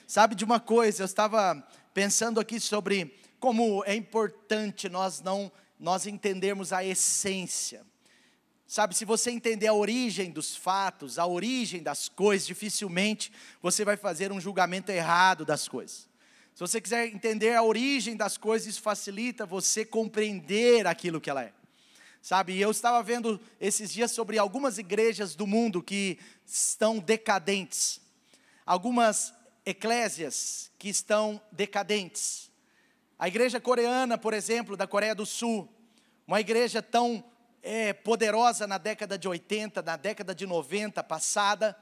Sabe de uma coisa, eu estava pensando aqui sobre como é importante nós entendermos a essência. Sabe, se você entender a origem dos fatos, a origem das coisas, dificilmente você vai fazer um julgamento errado das coisas. Se você quiser entender a origem das coisas, isso facilita você compreender aquilo que ela é. Sabe, eu estava vendo esses dias sobre algumas igrejas do mundo que estão decadentes. Algumas eclésias que estão decadentes. A igreja coreana, por exemplo, da Coreia do Sul, uma igreja tão poderosa na década de 80, na década de 90 passada,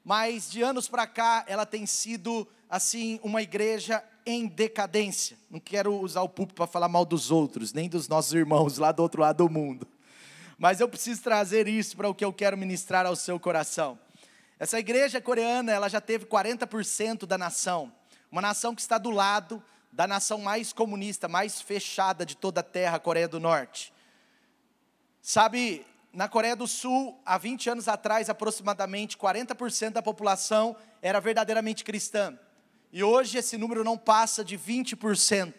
mas de anos para cá ela tem sido assim uma igreja em decadência. Não quero usar o púlpito para falar mal dos outros, nem dos nossos irmãos lá do outro lado do mundo, mas eu preciso trazer isso para o que eu quero ministrar ao seu coração. Essa igreja coreana, ela já teve 40% da nação, uma nação que está do lado da nação mais comunista, mais fechada de toda a terra, a Coreia do Norte. Sabe, na Coreia do Sul, há 20 anos atrás, aproximadamente 40% da população era verdadeiramente cristã. E hoje esse número não passa de 20%.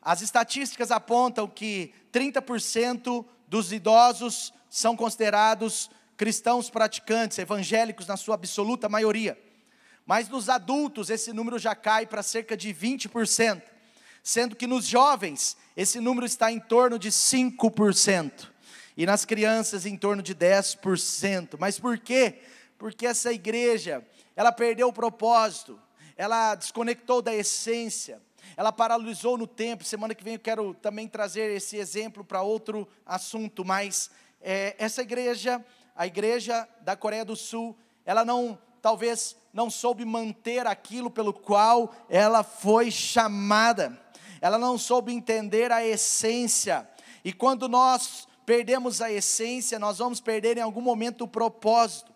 As estatísticas apontam que 30% dos idosos são considerados cristãos praticantes, evangélicos na sua absoluta maioria. Mas nos adultos esse número já cai para cerca de 20%. Sendo que nos jovens esse número está em torno de 5%. E nas crianças em torno de 10%. Mas por quê? Porque essa igreja, ela perdeu o propósito, ela desconectou da essência, ela paralisou no tempo. Semana que vem eu quero também trazer esse exemplo para outro assunto, mas essa igreja, a igreja da Coreia do Sul, ela talvez não soube manter aquilo pelo qual ela foi chamada, ela não soube entender a essência, e quando nós perdemos a essência, nós vamos perder em algum momento o propósito.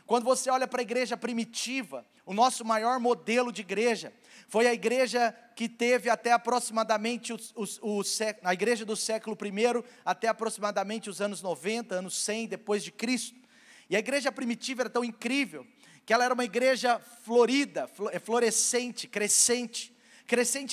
Quando você olha para a igreja primitiva, o nosso maior modelo de igreja, foi a igreja que teve até aproximadamente, a igreja do século I, até aproximadamente os anos 90, anos 100 depois de Cristo. E a igreja primitiva era tão incrível, que ela era uma igreja florida, florescente, crescente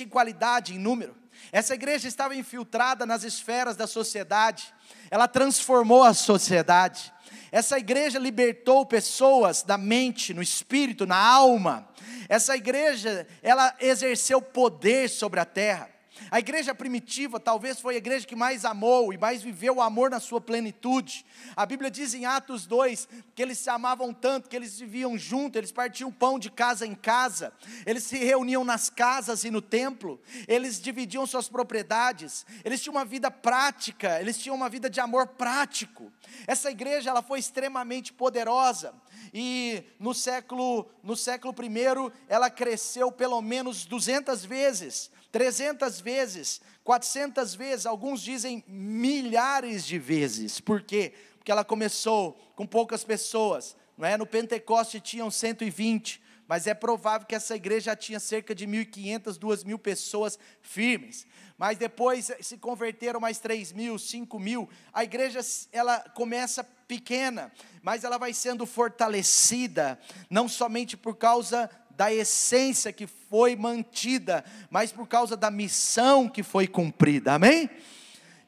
em qualidade, em número. Essa igreja estava infiltrada nas esferas da sociedade, ela transformou a sociedade. Essa igreja libertou pessoas da mente, no espírito, na alma. Essa igreja, ela exerceu poder sobre a terra. A igreja primitiva talvez foi a igreja que mais amou e mais viveu o amor na sua plenitude. A Bíblia diz em Atos 2, que eles se amavam tanto, que eles viviam juntos, eles partiam pão de casa em casa, eles se reuniam nas casas e no templo, eles dividiam suas propriedades, eles tinham uma vida prática, eles tinham uma vida de amor prático. Essa igreja, ela foi extremamente poderosa, e no século I, ela cresceu pelo menos 200 vezes, 300 vezes, 400 vezes, alguns dizem milhares de vezes. Por quê? Porque ela começou com poucas pessoas, não é? No Pentecoste tinham 120, mas é provável que essa igreja já tinha cerca de 1.500, 2.000 pessoas firmes. Mas depois se converteram mais 3.000, 5.000, a igreja ela começa pequena, mas ela vai sendo fortalecida, não somente por causa da essência que foi mantida, mas por causa da missão que foi cumprida, amém?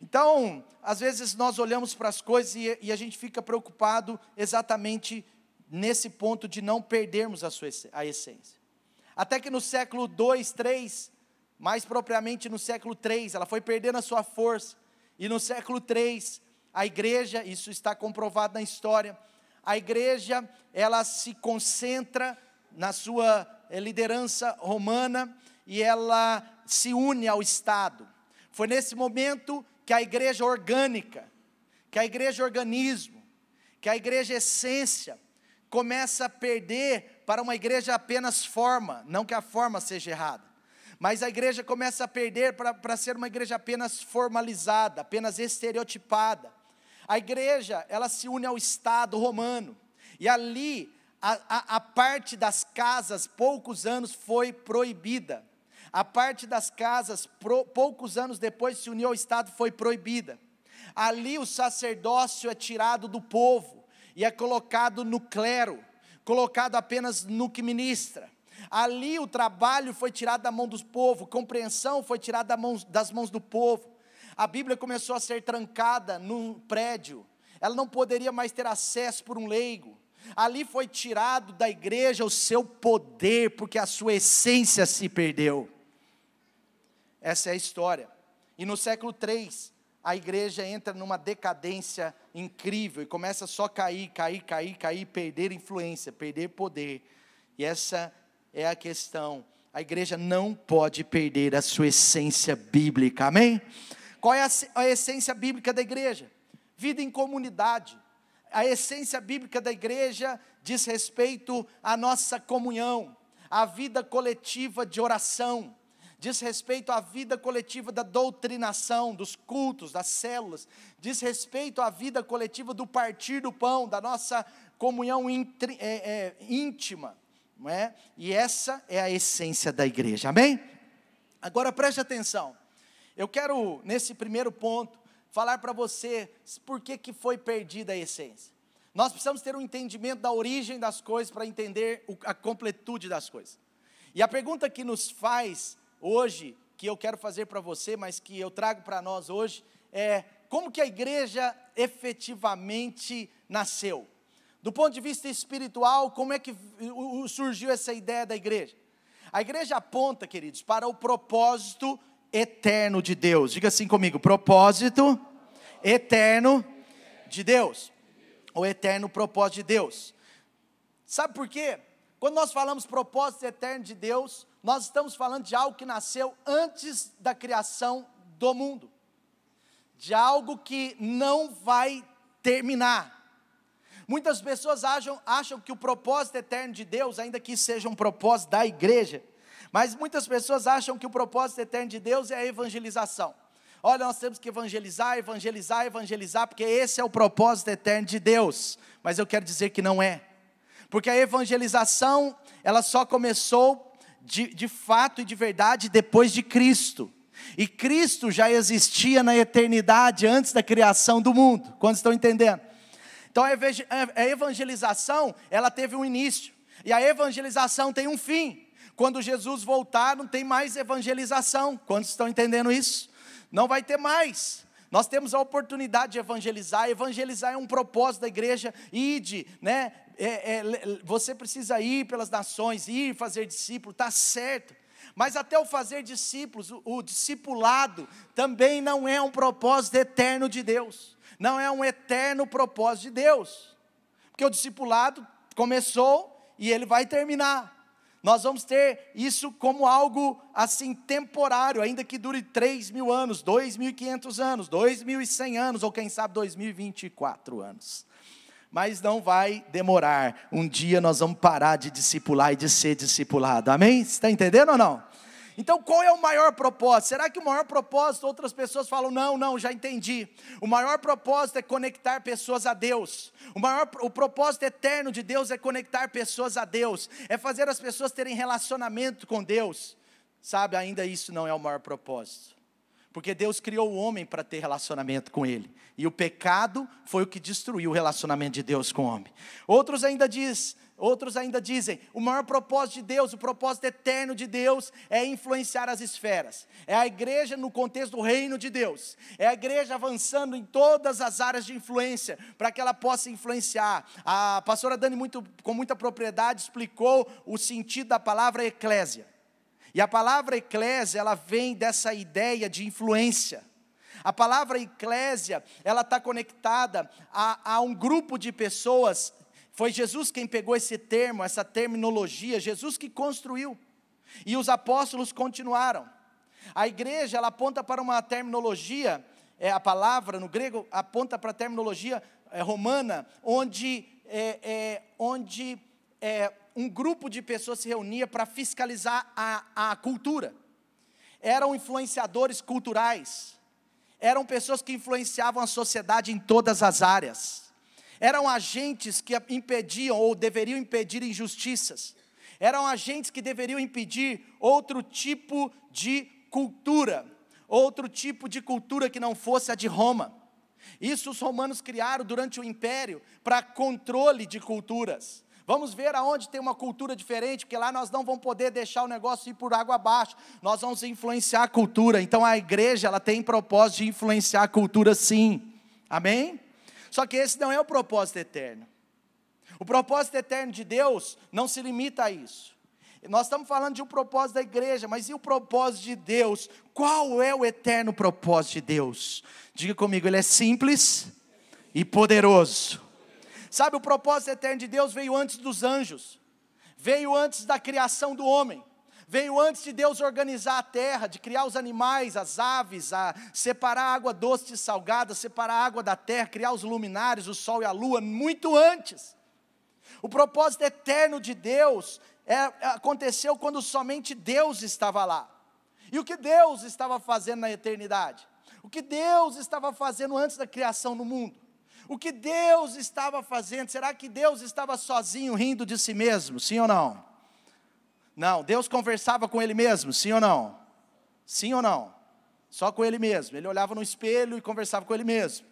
Então, às vezes nós olhamos para as coisas e a gente fica preocupado exatamente nesse ponto de não perdermos a essência. Até que no século 2, 3, mais propriamente no século 3, ela foi perdendo a sua força, e no século 3, a igreja, isso está comprovado na história, a igreja, ela se concentra na sua liderança romana, e ela se une ao Estado. Foi nesse momento que a igreja orgânica, que a igreja organismo, que a igreja essência, começa a perder para uma igreja apenas forma, não que a forma seja errada, mas a igreja começa a perder para ser uma igreja apenas formalizada, apenas estereotipada. A igreja, ela se une ao Estado romano, e ali, a parte das casas, poucos anos foi proibida. A parte das casas, poucos anos depois se uniu ao Estado, foi proibida. Ali o sacerdócio é tirado do povo, e é colocado no clero, colocado apenas no que ministra. Ali o trabalho foi tirado da mão do povo, compreensão foi tirada das mãos do povo. A Bíblia começou a ser trancada num prédio, ela não poderia mais ter acesso por um leigo. Ali foi tirado da igreja o seu poder, porque a sua essência se perdeu. Essa é a história. E no século 3, a igreja entra numa decadência incrível, e começa só a cair, perder influência, perder poder. E essa é a questão. A igreja não pode perder a sua essência bíblica, amém? Qual é a essência bíblica da igreja? Vida em comunidade. A essência bíblica da igreja diz respeito à nossa comunhão, à vida coletiva de oração, diz respeito à vida coletiva da doutrinação, dos cultos, das células, diz respeito à vida coletiva do partir do pão, da nossa comunhão íntima, não é? E essa é a essência da igreja, amém? Agora preste atenção, eu quero nesse primeiro ponto falar para você por que foi perdida a essência. Nós precisamos ter um entendimento da origem das coisas para entender a completude das coisas. E a pergunta que nos faz hoje, que eu quero fazer para você, mas que eu trago para nós hoje, é como que a igreja efetivamente nasceu? Do ponto de vista espiritual, como é que surgiu essa ideia da igreja? A igreja aponta, queridos, para o propósito eterno de Deus. Diga assim comigo, propósito eterno de Deus. O eterno propósito de Deus. Sabe por quê? Quando nós falamos propósito eterno de Deus, nós estamos falando de algo que nasceu antes da criação do mundo, de algo que não vai terminar. Muitas pessoas acham que o propósito eterno de Deus, ainda que seja um propósito da igreja, mas muitas pessoas acham que o propósito eterno de Deus é a evangelização. Olha, nós temos que evangelizar, porque esse é o propósito eterno de Deus. Mas eu quero dizer que não é. Porque a evangelização, ela só começou de fato e de verdade depois de Cristo. E Cristo já existia na eternidade antes da criação do mundo. Quantos estão entendendo? Então a evangelização, ela teve um início. E a evangelização tem um fim. Quando Jesus voltar, não tem mais evangelização. Quantos estão entendendo isso? Não vai ter mais. Nós temos a oportunidade de evangelizar. Evangelizar é um propósito da igreja. Ide, né? Você precisa ir pelas nações, ir fazer discípulo, está certo. Mas até o fazer discípulos, o discipulado, também não é um propósito eterno de Deus. Não é um eterno propósito de Deus. Porque o discipulado começou e ele vai terminar. Nós vamos ter isso como algo assim temporário, ainda que dure 3.000 anos, 2.500 anos, 2.100 anos, ou quem sabe 2.024 anos. Mas não vai demorar, um dia nós vamos parar de discipular e de ser discipulado, amém? Você está entendendo ou não? Então qual é o maior propósito? Será que o maior propósito, outras pessoas falam, não, já entendi. O maior propósito é conectar pessoas a Deus. O propósito eterno de Deus é conectar pessoas a Deus. É fazer as pessoas terem relacionamento com Deus. Sabe, ainda isso não é o maior propósito. Porque Deus criou o homem para ter relacionamento com Ele. E o pecado foi o que destruiu o relacionamento de Deus com o homem. Outros ainda dizem, o maior propósito de Deus, o propósito eterno de Deus é influenciar as esferas. É a igreja no contexto do reino de Deus. É a igreja avançando em todas as áreas de influência, para que ela possa influenciar. A pastora Dani, com muita propriedade, explicou o sentido da palavra eclésia. E a palavra eclésia, ela vem dessa ideia de influência. A palavra eclésia, ela está conectada a um grupo de pessoas. Foi Jesus quem pegou esse termo, essa terminologia, Jesus que construiu. E os apóstolos continuaram. A igreja, ela aponta para uma terminologia, a palavra no grego aponta para a terminologia romana, onde um grupo de pessoas se reunia para fiscalizar a cultura. Eram influenciadores culturais. Eram pessoas que influenciavam a sociedade em todas as áreas. Eram agentes que impediam ou deveriam impedir injustiças. Eram agentes que deveriam impedir outro tipo de cultura. Outro tipo de cultura que não fosse a de Roma. Isso os romanos criaram durante o império para controle de culturas. Vamos ver aonde tem uma cultura diferente, porque lá nós não vamos poder deixar o negócio ir por água abaixo. Nós vamos influenciar a cultura. Então a igreja, ela tem propósito de influenciar a cultura sim. Amém? Só que esse não é o propósito eterno. O propósito eterno de Deus não se limita a isso. Nós estamos falando de um propósito da igreja, mas e o propósito de Deus? Qual é o eterno propósito de Deus? Diga comigo, ele é simples e poderoso. Sabe, o propósito eterno de Deus veio antes dos anjos, veio antes da criação do homem, veio antes de Deus organizar a terra, de criar os animais, as aves, separar a água doce e salgada, separar a água da terra, criar os luminares, o sol e a lua, muito antes. O propósito eterno de Deus aconteceu quando somente Deus estava lá. E o que Deus estava fazendo na eternidade? O que Deus estava fazendo antes da criação do mundo? O que Deus estava fazendo? Será que Deus estava sozinho, rindo de si mesmo? Sim ou não? Não, Deus conversava com Ele mesmo, sim ou não? Sim ou não? Só com Ele mesmo. Ele olhava no espelho e conversava com Ele mesmo.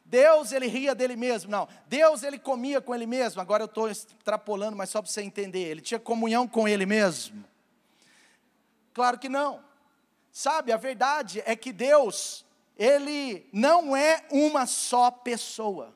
Deus, Ele ria dele mesmo, não. Deus, Ele comia com Ele mesmo. Agora eu estou extrapolando, mas só para você entender. Ele tinha comunhão com Ele mesmo? Claro que não. Sabe, a verdade é que Deus, Ele não é uma só pessoa.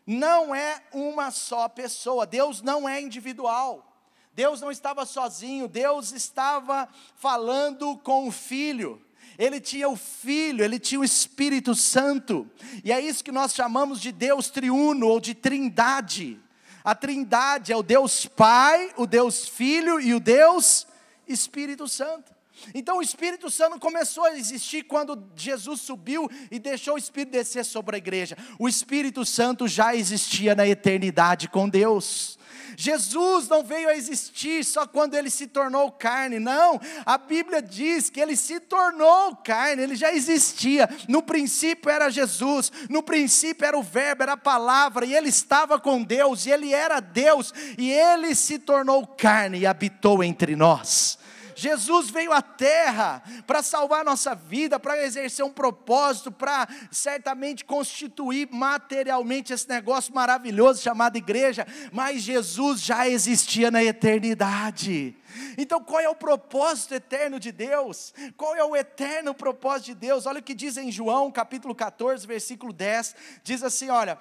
Não é uma só pessoa. Deus não é individual. Deus não estava sozinho. Deus estava falando com o Filho. Ele tinha o Filho, Ele tinha o Espírito Santo. E é isso que nós chamamos de Deus triuno ou de trindade. A trindade é o Deus Pai, o Deus Filho e o Deus Espírito Santo. Então o Espírito Santo começou a existir quando Jesus subiu e deixou o Espírito descer sobre a igreja. O Espírito Santo já existia na eternidade com Deus. Jesus não veio a existir só quando Ele se tornou carne, não. A Bíblia diz que Ele se tornou carne, Ele já existia. No princípio era Jesus, no princípio era o Verbo, era a palavra, e Ele estava com Deus, e Ele era Deus, e Ele se tornou carne e habitou entre nós. Jesus veio à terra para salvar a nossa vida, para exercer um propósito, para certamente constituir materialmente esse negócio maravilhoso chamado igreja, mas Jesus já existia na eternidade. Então qual é o propósito eterno de Deus? Qual é o eterno propósito de Deus? Olha o que diz em João capítulo 14, versículo 10, diz assim, olha,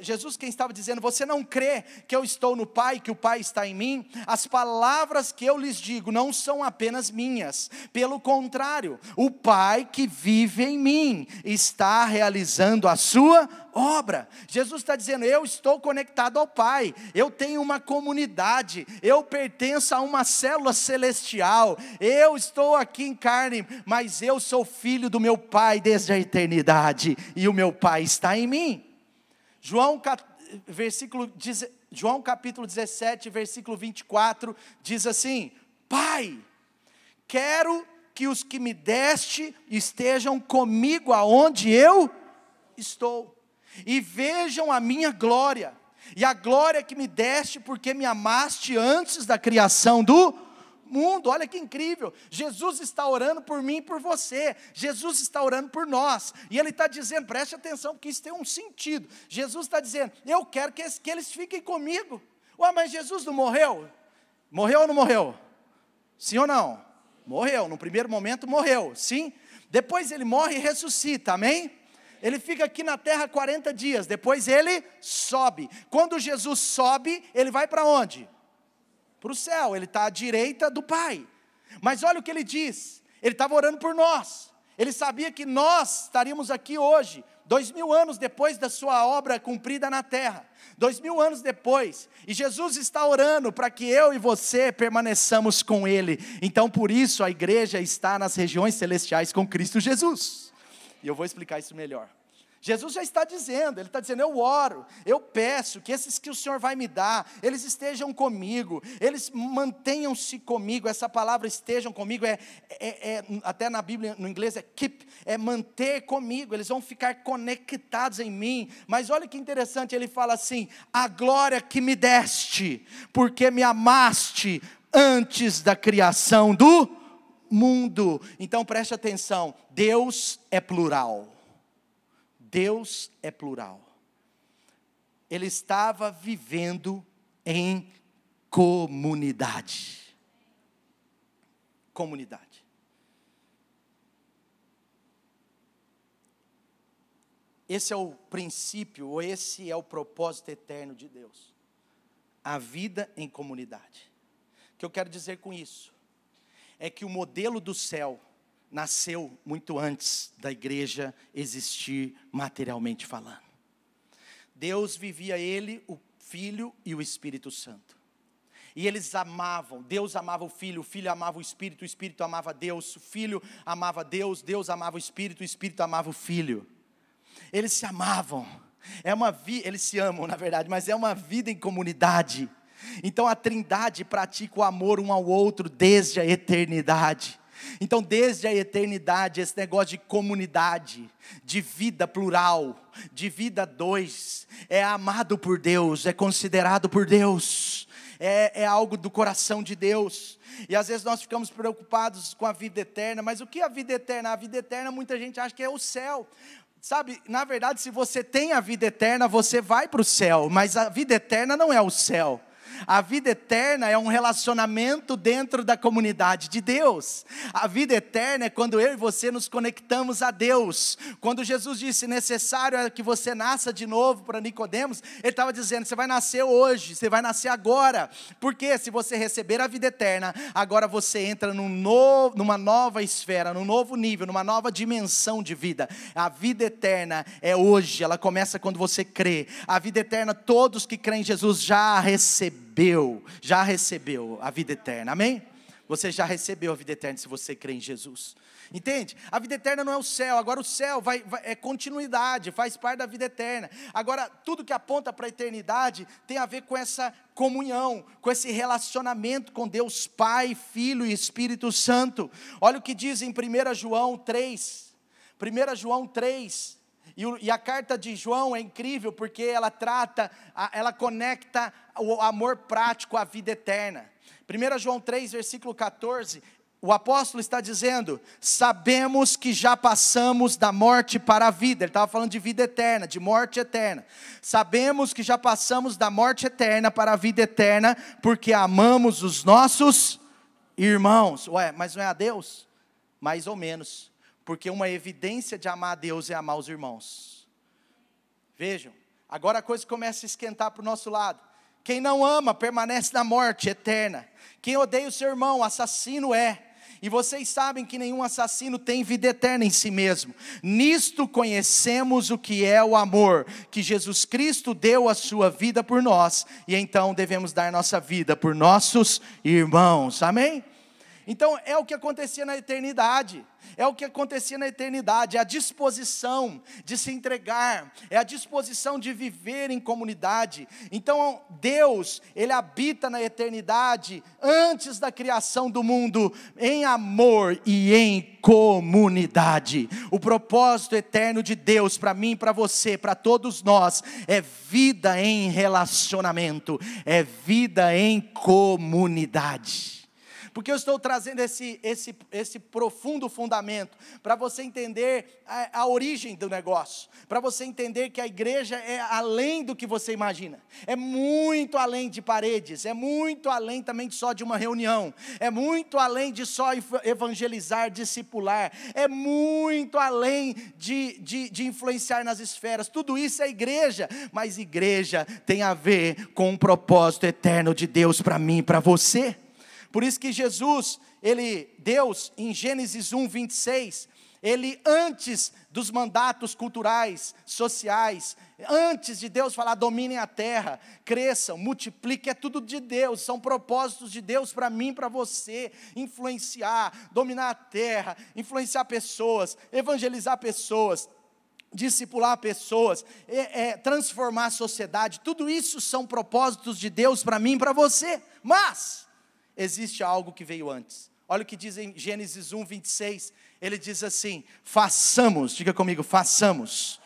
Jesus quem estava dizendo, você não crê que eu estou no Pai, que o Pai está em mim? As palavras que eu lhes digo não são apenas minhas, pelo contrário, o Pai que vive em mim está realizando a sua obra. Jesus está dizendo, eu estou conectado ao Pai, eu tenho uma comunidade, eu pertenço a uma célula celestial, eu estou aqui em carne, mas eu sou filho do meu Pai desde a eternidade, e o meu Pai está em mim. João capítulo 17, versículo 24, diz assim, Pai, quero que os que me deste estejam comigo aonde eu estou, e vejam a minha glória, e a glória que me deste, porque me amaste antes da criação do mundo. Olha que incrível, Jesus está orando por mim e por você, Jesus está orando por nós, e Ele está dizendo, preste atenção, porque isso tem um sentido, Jesus está dizendo, eu quero que eles fiquem comigo. Ué, mas Jesus não morreu? Morreu ou não morreu? Sim ou não? Morreu, no primeiro momento morreu, sim, depois Ele morre e ressuscita, amém? Ele fica aqui na terra 40 dias, depois Ele sobe. Quando Jesus sobe, Ele vai para onde? Para o céu, Ele está à direita do Pai. Mas olha o que Ele diz, Ele estava orando por nós, Ele sabia que nós estaríamos aqui hoje, 2000 anos depois da sua obra cumprida na terra, 2000 anos depois, e Jesus está orando para que eu e você permaneçamos com Ele. Então por isso a igreja está nas regiões celestiais com Cristo Jesus. E eu vou explicar isso melhor. Jesus já está dizendo, Ele está dizendo, eu oro, eu peço que esses que o Senhor vai me dar, eles estejam comigo, eles mantenham-se comigo. Essa palavra estejam comigo, até na Bíblia, no inglês é keep, é manter comigo, eles vão ficar conectados em mim. Mas olha que interessante, Ele fala assim, a glória que me deste, porque me amaste antes da criação do mundo. Então preste atenção, Deus é plural. Deus é plural. ele estava vivendo em comunidade. Comunidade. Esse é o princípio, ou esse é o propósito eterno de Deus. A vida em comunidade. O que eu quero dizer com isso? É que o modelo do céu nasceu muito antes da igreja existir materialmente falando. Deus vivia ele, o Filho e o Espírito Santo. E eles amavam, Deus amava o Filho amava o Espírito amava Deus, o Filho amava Deus, Deus amava o Espírito amava o Filho. Eles se amavam, eles se amam na verdade, mas é uma vida em comunidade. Então a Trindade pratica o amor um ao outro desde a eternidade. Então desde a eternidade esse negócio de comunidade, de vida plural, de vida dois, é amado por Deus, é considerado por Deus, é algo do coração de Deus. E às vezes nós ficamos preocupados com a vida eterna, mas o que é a vida eterna? A vida eterna muita gente acha que é o céu. Sabe, na verdade se você tem a vida eterna você vai para o céu, mas a vida eterna não é o céu. A vida eterna é um relacionamento dentro da comunidade de Deus. A vida eterna é quando eu e você nos conectamos a Deus. Quando Jesus disse, necessário é que você nasça de novo para Nicodemos, ele estava dizendo, você vai nascer hoje, você vai nascer agora. Porque se você receber a vida eterna, agora você entra numa nova esfera, num novo nível, numa nova dimensão de vida. A vida eterna é hoje, ela começa quando você crê. A vida eterna, todos que creem em Jesus já recebeu a vida eterna, amém? Você já recebeu a vida eterna se você crê em Jesus, entende? A vida eterna não é o céu, agora o céu é continuidade, faz parte da vida eterna. Agora tudo que aponta para a eternidade tem a ver com essa comunhão, com esse relacionamento com Deus Pai, Filho e Espírito Santo. Olha o que diz em 1 João 3, e a carta de João é incrível porque ela conecta o amor prático à vida eterna. 1 João 3, versículo 14, o apóstolo está dizendo, sabemos que já passamos da morte para a vida. Ele estava falando de vida eterna, de morte eterna. Sabemos que já passamos da morte eterna para a vida eterna, porque amamos os nossos irmãos. Ué, mas não é a Deus? Mais ou menos. Porque uma evidência de amar a Deus é amar os irmãos. Vejam, agora a coisa começa a esquentar para o nosso lado. Quem não ama permanece na morte eterna. Quem odeia o seu irmão, assassino é. E vocês sabem que nenhum assassino tem vida eterna em si mesmo. Nisto conhecemos o que é o amor, que Jesus Cristo deu a sua vida por nós, e então devemos dar nossa vida por nossos irmãos, amém? Então é o que acontecia na eternidade, é a disposição de se entregar, é a disposição de viver em comunidade. Então Deus, Ele habita na eternidade, antes da criação do mundo, em amor e em comunidade. O propósito eterno de Deus para mim, para você, para todos nós, é vida em relacionamento, é vida em comunidade. Porque eu estou trazendo esse profundo fundamento, para você entender a origem do negócio, para você entender que a igreja é além do que você imagina, é muito além de paredes, é muito além também só de uma reunião, é muito além de só evangelizar, discipular, é muito além de influenciar nas esferas. Tudo isso é igreja, mas igreja tem a ver com um propósito eterno de Deus para mim e para você. Por isso que Deus, em Gênesis 1, 26, Ele antes dos mandatos culturais, sociais, antes de Deus falar, dominem a terra, cresçam, multipliquem, é tudo de Deus, são propósitos de Deus para mim, para você, influenciar, dominar a terra, influenciar pessoas, evangelizar pessoas, discipular pessoas, transformar a sociedade, tudo isso são propósitos de Deus para mim e para você, mas existe algo que veio antes. Olha o que diz em Gênesis 1, 26, ele diz assim, façamos, diga comigo, façamos.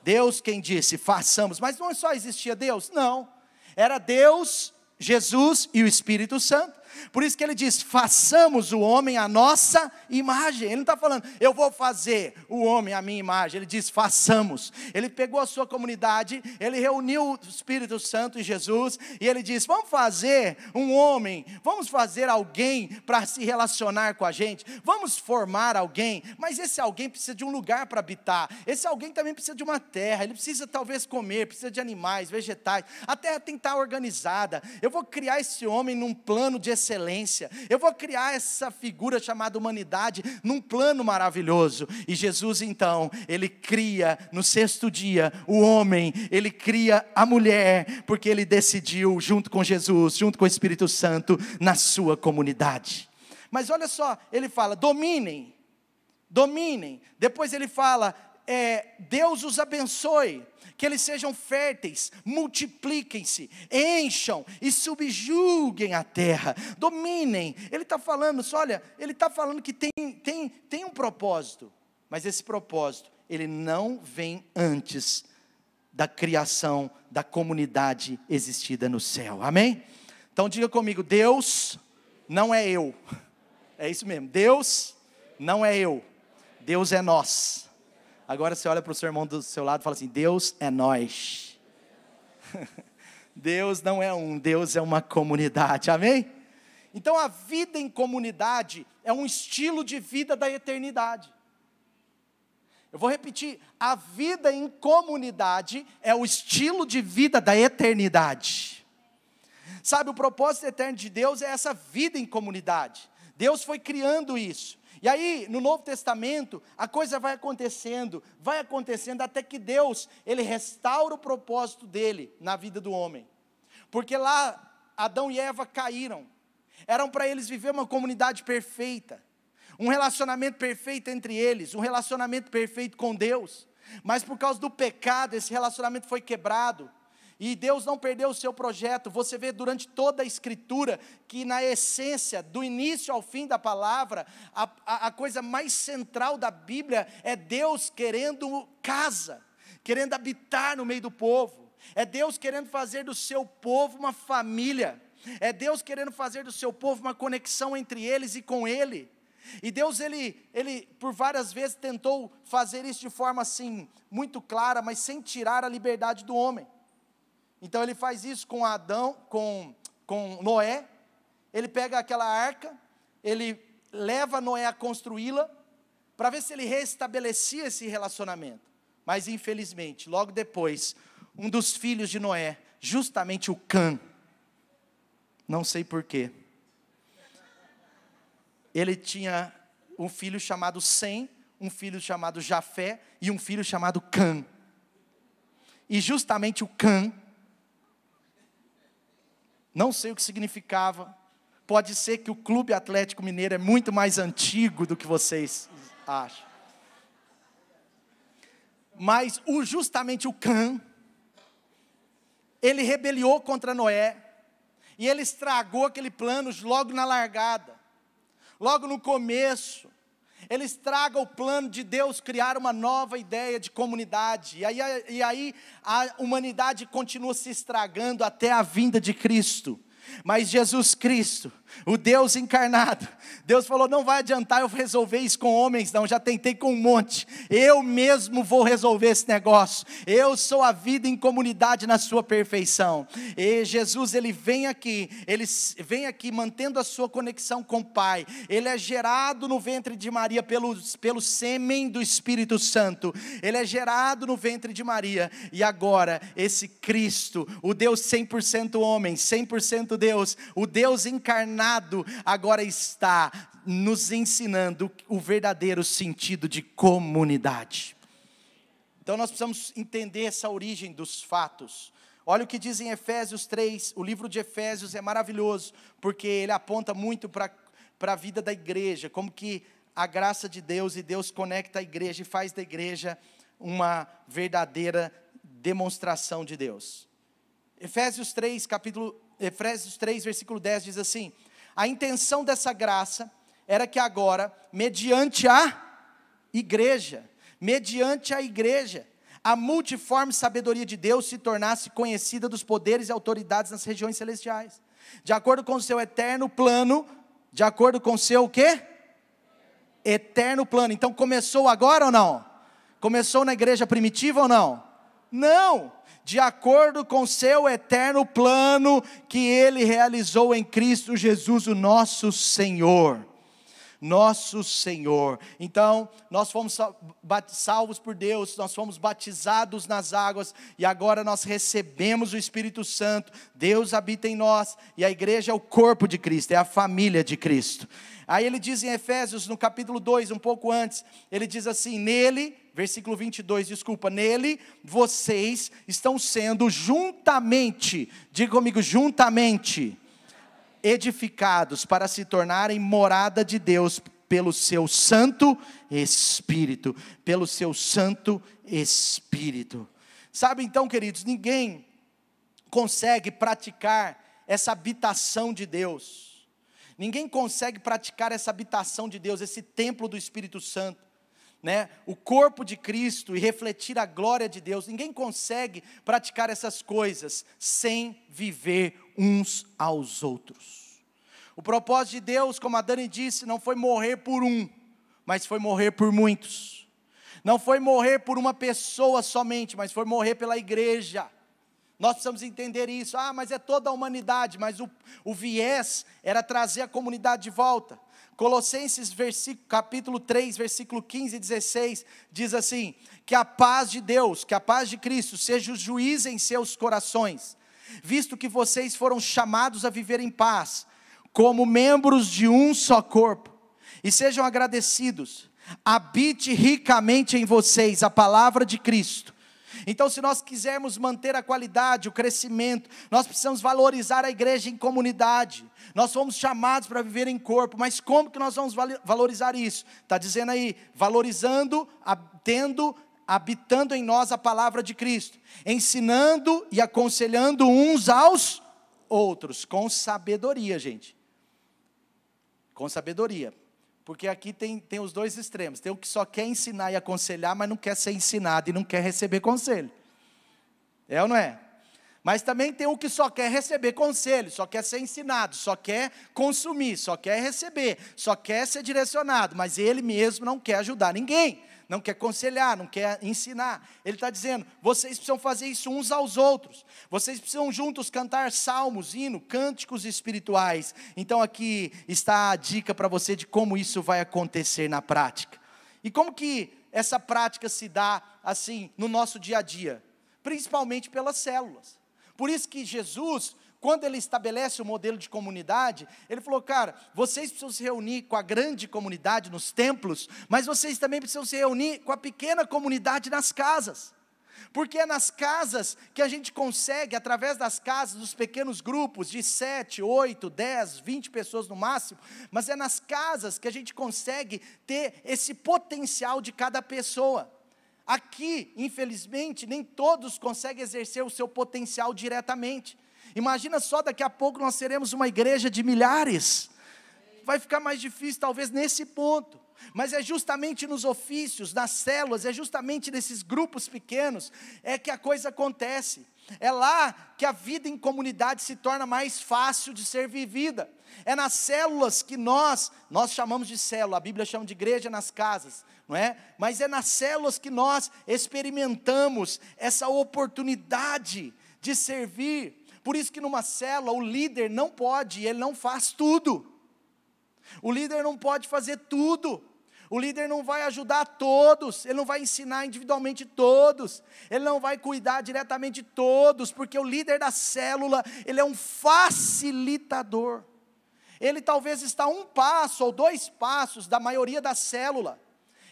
Deus quem disse, façamos, mas não só existia Deus, não, era Deus, Jesus e o Espírito Santo. Por isso que ele diz, façamos o homem à nossa imagem. Ele não está falando, eu vou fazer o homem à minha imagem. Ele diz, façamos. Ele pegou a sua comunidade, ele reuniu o Espírito Santo e Jesus, e ele diz, vamos fazer um homem, vamos fazer alguém para se relacionar com a gente, vamos formar alguém, mas esse alguém precisa de um lugar para habitar, esse alguém também precisa de uma terra, ele precisa talvez comer, precisa de animais, vegetais, a terra tem que estar organizada. Eu vou criar esse homem num plano de excelência, eu vou criar essa figura chamada humanidade num plano maravilhoso. E Jesus então, ele cria no sexto dia o homem, ele cria a mulher, porque ele decidiu junto com Jesus, junto com o Espírito Santo, na sua comunidade. Mas olha só, ele fala, dominem, depois ele fala, Deus os abençoe, que eles sejam férteis, multipliquem-se, encham e subjuguem a terra, dominem. Ele está falando, olha, ele está falando que tem um propósito, mas esse propósito, ele não vem antes da criação da comunidade existida no céu, amém? Então diga comigo, Deus não é eu, é isso mesmo, Deus não é eu, Deus é nós. Agora você olha para o seu irmão do seu lado e fala assim, Deus é nós. Deus não é um, Deus é uma comunidade, amém? Então a vida em comunidade é um estilo de vida da eternidade. Eu vou repetir, a vida em comunidade é o estilo de vida da eternidade. Sabe, o propósito eterno de Deus é essa vida em comunidade. Deus foi criando isso. E aí, no Novo Testamento, a coisa vai acontecendo até que Deus, ele restaura o propósito dele na vida do homem. Porque lá, Adão e Eva caíram. Eram para eles viver uma comunidade perfeita, um relacionamento perfeito entre eles, um relacionamento perfeito com Deus. Mas por causa do pecado, esse relacionamento foi quebrado. E Deus não perdeu o seu projeto. Você vê durante toda a Escritura, que na essência, do início ao fim da palavra, a coisa mais central da Bíblia é Deus querendo casa, querendo habitar no meio do povo. É Deus querendo fazer do seu povo uma família. É Deus querendo fazer do seu povo uma conexão entre eles e com Ele. E Deus, ele por várias vezes tentou fazer isso de forma assim, muito clara, mas sem tirar a liberdade do homem. Então ele faz isso com Adão, com Noé. Ele pega aquela arca, ele leva Noé a construí-la, para ver se ele restabelecia esse relacionamento. Mas infelizmente, logo depois, um dos filhos de Noé, justamente o Cã, não sei porquê, ele tinha um filho chamado Sem, um filho chamado Jafé e um filho chamado Cã. E justamente o Cã, não sei o que significava, pode ser que o Clube Atlético Mineiro é muito mais antigo do que vocês acham. Mas justamente o Cã, ele rebeliou contra Noé, e ele estragou aquele plano logo na largada, logo no começo. Ele estraga o plano de Deus criar uma nova ideia de comunidade. E aí a humanidade continua se estragando até a vinda de Cristo. Mas Jesus Cristo, o Deus encarnado, Deus falou, não vai adiantar eu resolver isso com homens não, já tentei com um monte, eu mesmo vou resolver esse negócio, eu sou a vida em comunidade na sua perfeição. E Jesus, ele vem aqui mantendo a sua conexão com o Pai, ele é gerado no ventre de Maria pelo sêmen do Espírito Santo, ele é gerado no ventre de Maria, e agora esse Cristo, o Deus 100% homem, 100% Deus, o Deus encarnado, agora está nos ensinando o verdadeiro sentido de comunidade. Então nós precisamos entender essa origem dos fatos. Olha o que diz em Efésios 3, o livro de Efésios é maravilhoso, porque ele aponta muito para a vida da igreja, como que a graça de Deus e Deus conecta a igreja e faz da igreja uma verdadeira demonstração de Deus. Efésios 3, versículo 10 diz assim, a intenção dessa graça era que agora, mediante a igreja, a multiforme sabedoria de Deus se tornasse conhecida dos poderes e autoridades nas regiões celestiais. De acordo com o seu eterno plano, de acordo com o seu o quê? Eterno plano. Então começou agora ou não? Começou na igreja primitiva ou não? Não! De acordo com o seu eterno plano que Ele realizou em Cristo Jesus, o nosso Senhor. Nosso Senhor. Então, nós fomos salvos por Deus, nós fomos batizados nas águas, e agora nós recebemos o Espírito Santo, Deus habita em nós, e a igreja é o corpo de Cristo, é a família de Cristo. Aí ele diz em Efésios, no capítulo 2, um pouco antes, ele diz assim, nele, versículo 22, desculpa, nele vocês estão sendo juntamente, diga comigo, juntamente, edificados para se tornarem morada de Deus pelo seu Santo Espírito, pelo seu Santo Espírito. Sabe então, queridos, ninguém consegue praticar essa habitação de Deus, ninguém consegue praticar essa habitação de Deus, esse templo do Espírito Santo, né? O corpo de Cristo e refletir a glória de Deus, ninguém consegue praticar essas coisas sem viver uns aos outros. O propósito de Deus, como a Dani disse, não foi morrer por um, mas foi morrer por muitos. Não foi morrer por uma pessoa somente, mas foi morrer pela igreja. Nós precisamos entender isso. Mas é toda a humanidade, mas o viés era trazer a comunidade de volta. Colossenses capítulo 3, versículo 15 e 16, diz assim, que a paz de Deus, que a paz de Cristo seja o juiz em seus corações, visto que vocês foram chamados a viver em paz, como membros de um só corpo, e sejam agradecidos, habite ricamente em vocês a palavra de Cristo. Então, se nós quisermos manter a qualidade, o crescimento, nós precisamos valorizar a igreja em comunidade. Nós fomos chamados para viver em corpo, mas como que nós vamos valorizar isso? Está dizendo aí, valorizando, habitando em nós a palavra de Cristo, ensinando e aconselhando uns aos outros, com sabedoria, gente. Com sabedoria. Porque aqui tem os dois extremos, tem o que só quer ensinar e aconselhar, mas não quer ser ensinado e não quer receber conselho, é ou não é? Mas também tem o que só quer receber conselho, só quer ser ensinado, só quer consumir, só quer receber, só quer ser direcionado, mas ele mesmo não quer ajudar ninguém, não quer aconselhar, não quer ensinar. Ele está dizendo, vocês precisam fazer isso uns aos outros, vocês precisam juntos cantar salmos, hino, cânticos espirituais. Então aqui está a dica para você de como isso vai acontecer na prática. E como que essa prática se dá assim no nosso dia a dia? Principalmente pelas células. Por isso que Jesus, quando Ele estabelece o modelo de comunidade, Ele falou, cara, vocês precisam se reunir com a grande comunidade nos templos, mas vocês também precisam se reunir com a pequena comunidade nas casas. Porque é nas casas que a gente consegue, através das casas, dos pequenos grupos de 7, 8, 10, 20 pessoas no máximo, mas é nas casas que a gente consegue ter esse potencial de cada pessoa. Aqui, infelizmente, nem todos conseguem exercer o seu potencial diretamente. Imagina só, daqui a pouco nós seremos uma igreja de milhares. Vai ficar mais difícil talvez nesse ponto. Mas é justamente nos ofícios, nas células, é justamente nesses grupos pequenos, é que a coisa acontece. É lá que a vida em comunidade se torna mais fácil de ser vivida. É nas células que nós chamamos de célula, a Bíblia chama de igreja nas casas, não é? Mas é nas células que nós experimentamos essa oportunidade de servir. Por isso que numa célula o líder não pode, ele não faz tudo. O líder não pode fazer tudo. O líder não vai ajudar todos, ele não vai ensinar individualmente todos, ele não vai cuidar diretamente de todos, porque o líder da célula, ele é um facilitador. Ele talvez está 1 passo ou 2 passos da maioria da célula.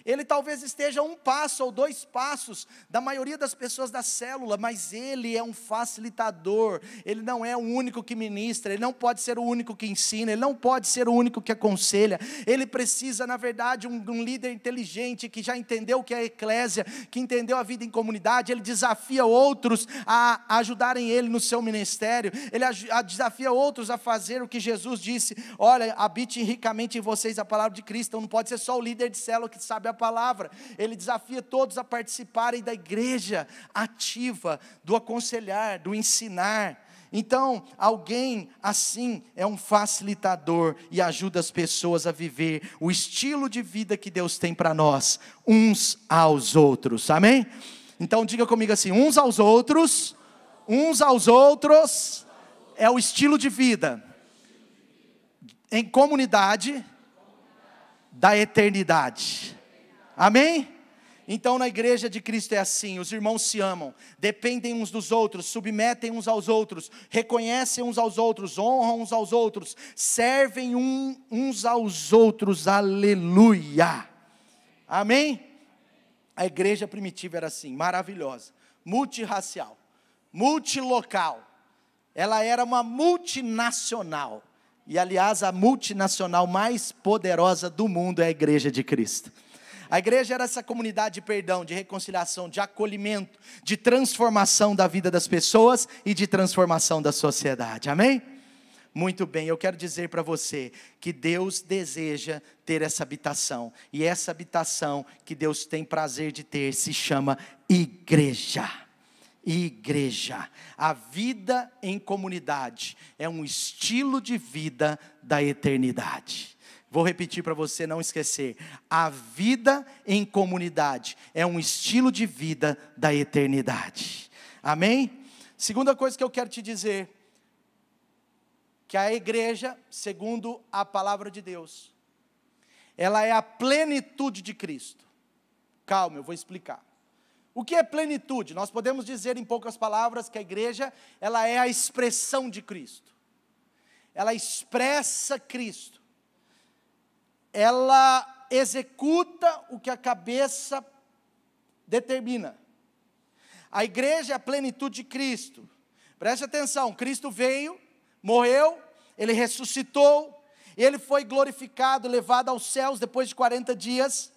Ele talvez esteja 1 passo ou 2 passos da maioria das pessoas da célula, mas ele é um facilitador, ele não é o único que ministra, ele não pode ser o único que ensina, ele não pode ser o único que aconselha, ele precisa, na verdade, um líder inteligente, que já entendeu o que é a eclésia, que entendeu a vida em comunidade. Ele desafia outros a ajudarem ele no seu ministério, ele desafia outros a fazer o que Jesus disse, olha, habite ricamente em vocês a palavra de Cristo. Então não pode ser só o líder de célula que sabe a palavra, ele desafia todos a participarem da igreja ativa, do aconselhar, do ensinar. Então, alguém assim é um facilitador e ajuda as pessoas a viver o estilo de vida que Deus tem para nós, uns aos outros, amém? Então diga comigo assim, uns aos outros é o estilo de vida em comunidade da eternidade, amém? Então na igreja de Cristo é assim, os irmãos se amam, dependem uns dos outros, submetem uns aos outros, reconhecem uns aos outros, honram uns aos outros, servem uns aos outros, aleluia, amém? A igreja primitiva era assim, maravilhosa, multirracial, multilocal, ela era uma multinacional, e aliás a multinacional mais poderosa do mundo é a igreja de Cristo. A igreja era essa comunidade de perdão, de reconciliação, de acolhimento, de transformação da vida das pessoas e de transformação da sociedade, amém? Muito bem, eu quero dizer para você que Deus deseja ter essa habitação, e essa habitação que Deus tem prazer de ter se chama igreja. Igreja, a vida em comunidade é um estilo de vida da eternidade. Vou repetir para você não esquecer, a vida em comunidade é um estilo de vida da eternidade, amém? Segunda coisa que eu quero te dizer, que a igreja, segundo a palavra de Deus, ela é a plenitude de Cristo. Calma, eu vou explicar. O que é plenitude? Nós podemos dizer em poucas palavras que a igreja, ela é a expressão de Cristo. Ela expressa Cristo. Ela executa o que a cabeça determina. A igreja é a plenitude de Cristo. Preste atenção, Cristo veio, morreu, Ele ressuscitou, Ele foi glorificado, levado aos céus depois de 40 dias,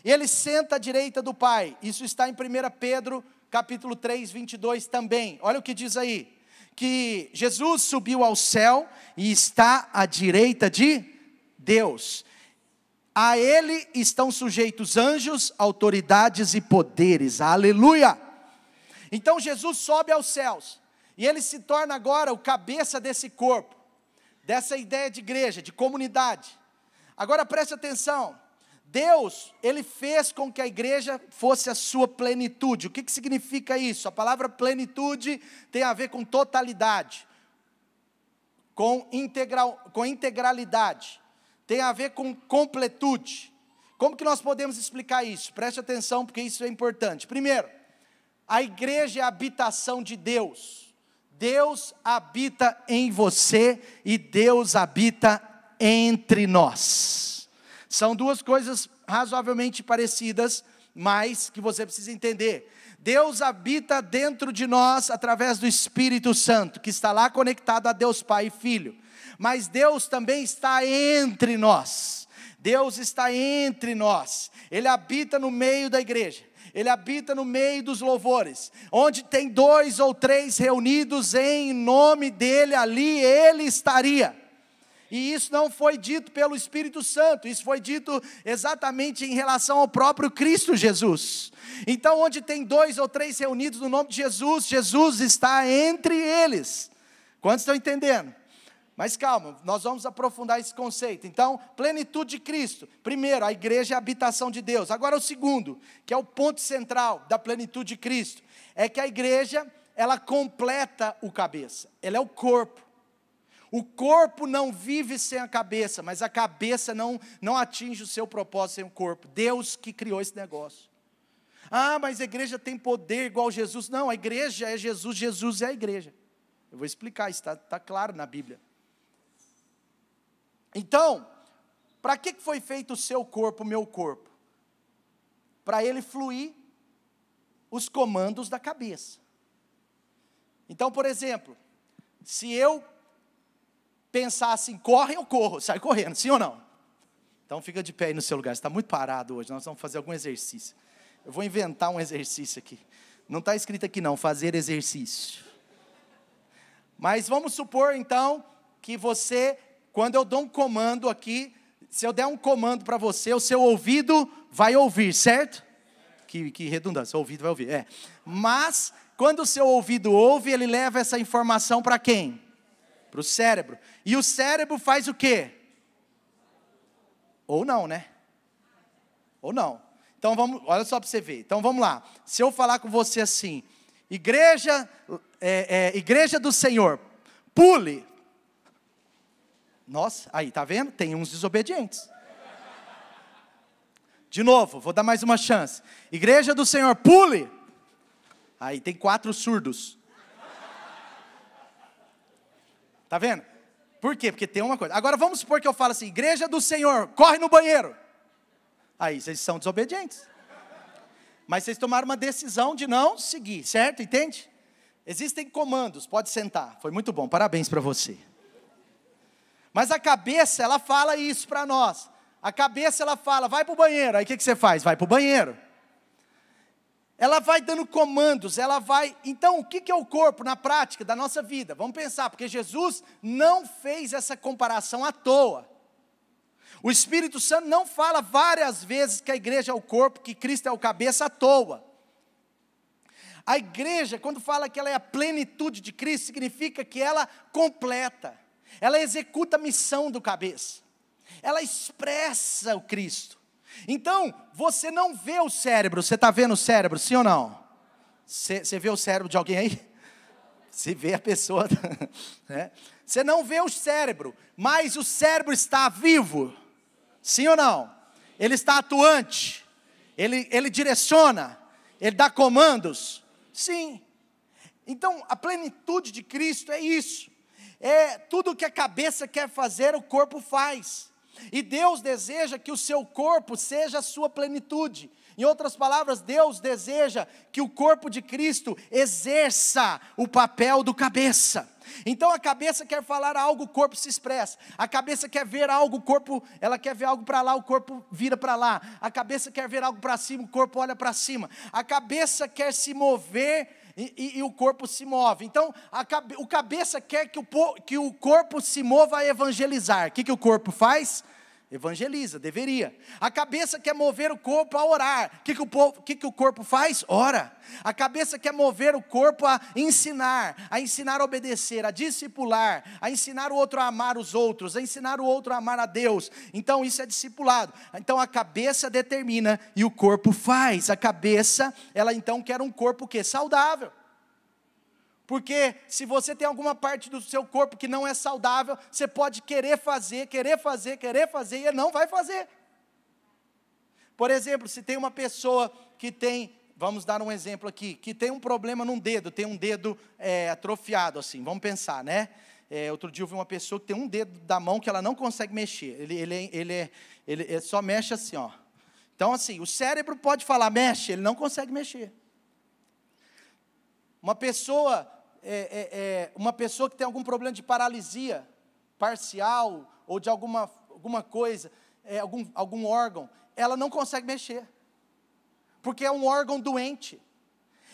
Ele senta à direita do Pai. Isso está em 1 Pedro, capítulo 3, 22 também. Olha o que diz aí, que Jesus subiu ao céu e está à direita de Deus. A Ele estão sujeitos anjos, autoridades e poderes, aleluia! Então Jesus sobe aos céus, e Ele se torna agora o cabeça desse corpo, dessa ideia de igreja, de comunidade. Agora preste atenção, Deus, Ele fez com que a igreja fosse a sua plenitude. O que significa isso? A palavra plenitude tem a ver com totalidade, com integralidade. Tem a ver com completude. Como que nós podemos explicar isso? Preste atenção porque isso é importante. Primeiro, a igreja é a habitação de Deus. Deus habita em você e Deus habita entre nós. São duas coisas razoavelmente parecidas, mas que você precisa entender. Deus habita dentro de nós através do Espírito Santo, que está lá conectado a Deus Pai e Filho. Mas Deus também está entre nós. Deus está entre nós. Ele habita no meio da igreja. Ele habita no meio dos louvores. Onde tem 2 ou 3 reunidos em nome dEle, ali Ele estaria. E isso não foi dito pelo Espírito Santo. Isso foi dito exatamente em relação ao próprio Cristo Jesus. Então onde tem 2 ou 3 reunidos no nome de Jesus, Jesus está entre eles. Quantos estão entendendo? Mas calma, nós vamos aprofundar esse conceito. Então, plenitude de Cristo. Primeiro, a igreja é a habitação de Deus. Agora o segundo, que é o ponto central da plenitude de Cristo, é que a igreja, ela completa o cabeça. Ela é o corpo. O corpo não vive sem a cabeça, mas a cabeça não atinge o seu propósito sem o corpo. Deus que criou esse negócio. Ah, mas a igreja tem poder igual Jesus. Não, a igreja é Jesus, Jesus é a igreja. Eu vou explicar, isso está claro na Bíblia. Então, para que foi feito o seu corpo, o meu corpo? Para ele fluir os comandos da cabeça. Então, por exemplo, se eu pensar assim, corre, eu corro, sai correndo, sim ou não? Então fica de pé aí no seu lugar, você está muito parado hoje, nós vamos fazer algum exercício. Eu vou inventar um exercício aqui. Não está escrito aqui não, fazer exercício. Mas vamos supor então, que você... Quando eu dou um comando aqui, se eu der um comando para você, o seu ouvido vai ouvir, certo? Que redundância, o ouvido vai ouvir, Mas quando o seu ouvido ouve, ele leva essa informação para quem? Para o cérebro. E o cérebro faz o quê? Ou não, né? Ou não. Então vamos, olha só para você ver. Então vamos lá. Se eu falar com você assim, igreja do Senhor, pule. Nossa, aí, tá vendo? Tem uns desobedientes. De novo, vou dar mais uma chance. Igreja do Senhor, pule. Aí tem 4 surdos. Tá vendo? Por quê? Porque tem uma coisa. Agora vamos supor que eu falo assim, igreja do Senhor, corre no banheiro. Aí vocês são desobedientes. Mas vocês tomaram uma decisão de não seguir, certo? Entende? Existem comandos, pode sentar. Foi muito bom, parabéns para você. Mas a cabeça, ela fala isso para nós. A cabeça, ela fala, vai para o banheiro. Aí o que você faz? Vai para o banheiro. Ela vai dando comandos, ela vai... Então, o que é o corpo na prática da nossa vida? Vamos pensar, porque Jesus não fez essa comparação à toa. O Espírito Santo não fala várias vezes que a igreja é o corpo, que Cristo é o cabeça à toa. A igreja, quando fala que ela é a plenitude de Cristo, significa que ela completa, ela executa a missão do cabeça, ela expressa o Cristo. Então, você não vê o cérebro, você está vendo o cérebro, sim ou não? Você vê o cérebro de alguém aí? Você vê a pessoa, né? Você não vê o cérebro, mas o cérebro está vivo, sim ou não? Ele está atuante, ele direciona, ele dá comandos, sim. Então, a plenitude de Cristo é isso, é tudo que a cabeça quer fazer, o corpo faz. E Deus deseja que o seu corpo seja a sua plenitude. Em outras palavras, Deus deseja que o corpo de Cristo exerça o papel do cabeça. Então a cabeça quer falar algo, o corpo se expressa. A cabeça quer ver algo, o corpo, ela quer ver algo para lá, o corpo vira para lá. A cabeça quer ver algo para cima, o corpo olha para cima. A cabeça quer se mover e o corpo se move. Então o cabeça quer que o corpo se mova a evangelizar. O que o corpo faz? Evangeliza, deveria. A cabeça quer mover o corpo a orar. O que o corpo faz? Ora. A cabeça quer mover o corpo a ensinar a obedecer, a discipular, a ensinar o outro a amar os outros, a ensinar o outro a amar a Deus. Então isso é discipulado. Então a cabeça determina e o corpo faz. A cabeça, ela então quer um corpo que saudável. Porque se você tem alguma parte do seu corpo que não é saudável, você pode querer fazer e não vai fazer. Por exemplo, se tem uma pessoa que tem, vamos dar um exemplo aqui, que tem um problema num dedo, tem um dedo atrofiado assim, vamos pensar, né? Outro dia eu vi uma pessoa que tem um dedo da mão que ela não consegue mexer, ele só mexe assim, ó. Então assim, o cérebro pode falar, mexe, ele não consegue mexer. Uma pessoa que tem algum problema de paralisia parcial, ou de alguma coisa, algum órgão, ela não consegue mexer, porque é um órgão doente.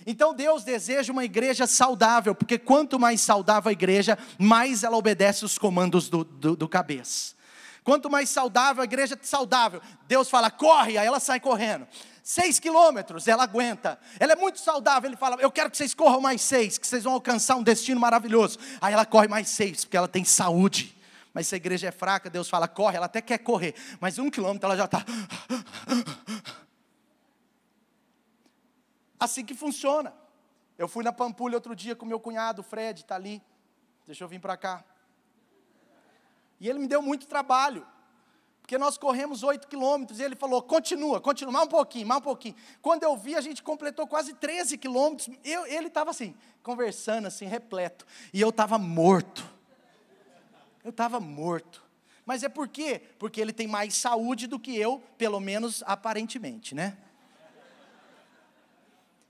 Então Deus deseja uma igreja saudável, porque quanto mais saudável a igreja, mais ela obedece os comandos do cabeça. Quanto mais saudável a igreja saudável, Deus fala, corre, aí ela sai correndo. 6 quilômetros, ela aguenta. Ela é muito saudável, ele fala, eu quero que vocês corram mais 6, que vocês vão alcançar um destino maravilhoso. Aí ela corre mais 6, porque ela tem saúde. Mas se a igreja é fraca, Deus fala, corre, ela até quer correr, mas 1 quilômetro ela já está. Assim que funciona. Eu fui na Pampulha outro dia com meu cunhado, o Fred, está ali. Deixa eu vir para cá. E ele me deu muito trabalho, porque nós corremos 8 quilômetros, e ele falou, continua, mais um pouquinho. Quando eu vi, a gente completou quase 13 quilômetros, ele estava assim, conversando assim, repleto, e eu estava morto. Mas é por quê? Porque ele tem mais saúde do que eu, pelo menos aparentemente, né?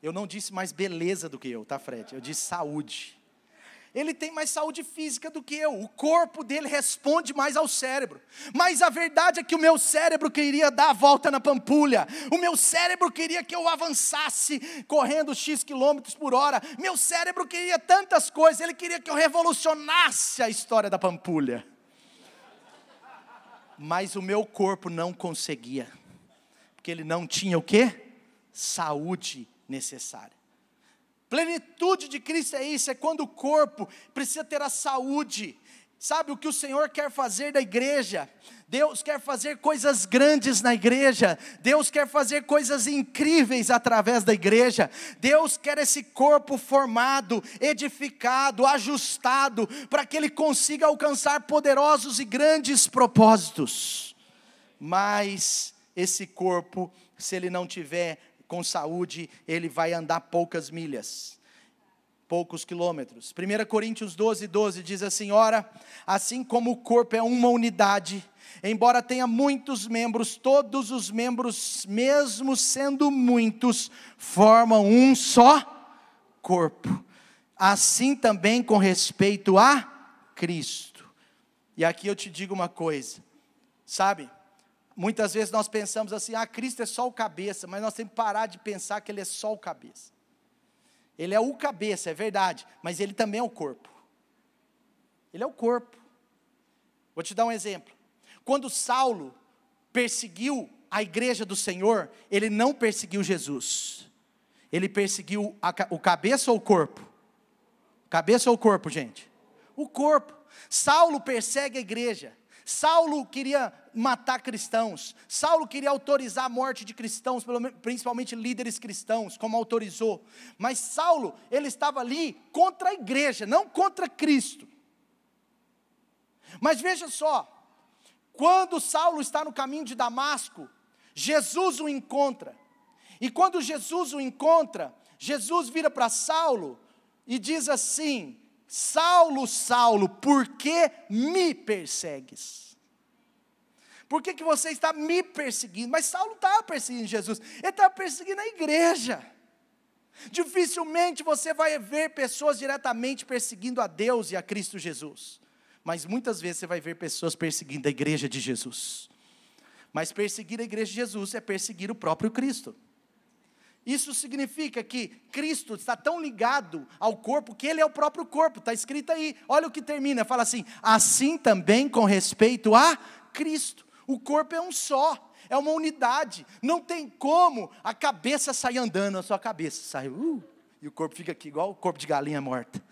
Eu não disse mais beleza do que eu, tá, Fred? Eu disse saúde. Ele tem mais saúde física do que eu, o corpo dele responde mais ao cérebro, mas a verdade é que o meu cérebro queria dar a volta na Pampulha, o meu cérebro queria que eu avançasse, correndo X quilômetros por hora, meu cérebro queria tantas coisas, ele queria que eu revolucionasse a história da Pampulha, mas o meu corpo não conseguia, porque ele não tinha o quê? Saúde necessária. Plenitude de Cristo é isso, é quando o corpo precisa ter a saúde. Sabe o que o Senhor quer fazer da igreja? Deus quer fazer coisas grandes na igreja. Deus quer fazer coisas incríveis através da igreja. Deus quer esse corpo formado, edificado, ajustado, para que ele consiga alcançar poderosos e grandes propósitos. Mas esse corpo, se ele não tiver com saúde, ele vai andar poucas milhas, poucos quilômetros. 1 Coríntios 12:12 diz assim: ora, assim como o corpo é uma unidade, embora tenha muitos membros, todos os membros, mesmo sendo muitos, formam um só corpo. Assim também com respeito a Cristo. E aqui eu te digo uma coisa, sabe? Muitas vezes nós pensamos assim: Cristo é só o cabeça, mas nós temos que parar de pensar que ele é só o cabeça. Ele é o cabeça, é verdade, mas ele também é o corpo. Ele é o corpo. Vou te dar um exemplo. Quando Saulo perseguiu a igreja do Senhor, ele não perseguiu Jesus. Ele perseguiu o cabeça ou o corpo? Cabeça ou o corpo, gente? O corpo. Saulo persegue a igreja. Saulo queria matar cristãos. Saulo queria autorizar a morte de cristãos, principalmente líderes cristãos, como autorizou. Mas Saulo, ele estava ali contra a igreja, não contra Cristo. Mas veja só, quando Saulo está no caminho de Damasco, Jesus o encontra. E quando Jesus o encontra, Jesus vira para Saulo e diz assim: Saulo, Saulo, por que me persegues? Por que você está me perseguindo? Mas Saulo não estava perseguindo Jesus, ele estava perseguindo a igreja. Dificilmente você vai ver pessoas diretamente perseguindo a Deus e a Cristo Jesus, mas muitas vezes você vai ver pessoas perseguindo a igreja de Jesus. Mas perseguir a igreja de Jesus é perseguir o próprio Cristo. Isso significa que Cristo está tão ligado ao corpo, que ele é o próprio corpo, está escrito aí, olha o que termina, fala assim: assim também com respeito a Cristo. O corpo é um só, é uma unidade, não tem como a cabeça sair andando, a sua cabeça sai, e o corpo fica aqui, igual o corpo de galinha morta.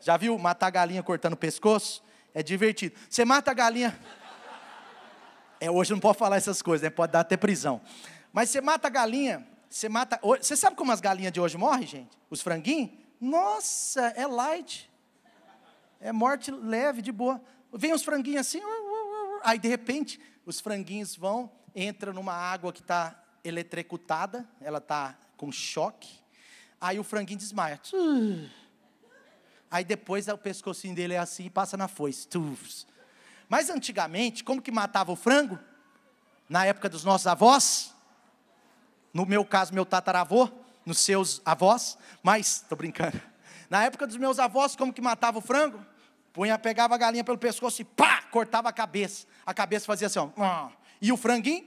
Já viu matar galinha cortando o pescoço? É divertido. Você mata a galinha, hoje não pode falar essas coisas, né? Pode dar até prisão. Mas você mata a galinha, você sabe como as galinhas de hoje morrem, gente? Os franguinhos? Nossa, é light, é morte leve, de boa. Vem os franguinhos assim, aí de repente, os franguinhos entram numa água que está eletrocutada, ela está com choque, aí o franguinho desmaia. Aí depois o pescocinho dele é assim e passa na foice. Mas antigamente, como que matava o frango? Na época dos nossos avós, no meu caso, meu tataravô, nos seus avós, mas, estou brincando, na época dos meus avós, como que matava o frango? Pegava a galinha pelo pescoço e pá, cortava a cabeça fazia assim, ó, e o franguinho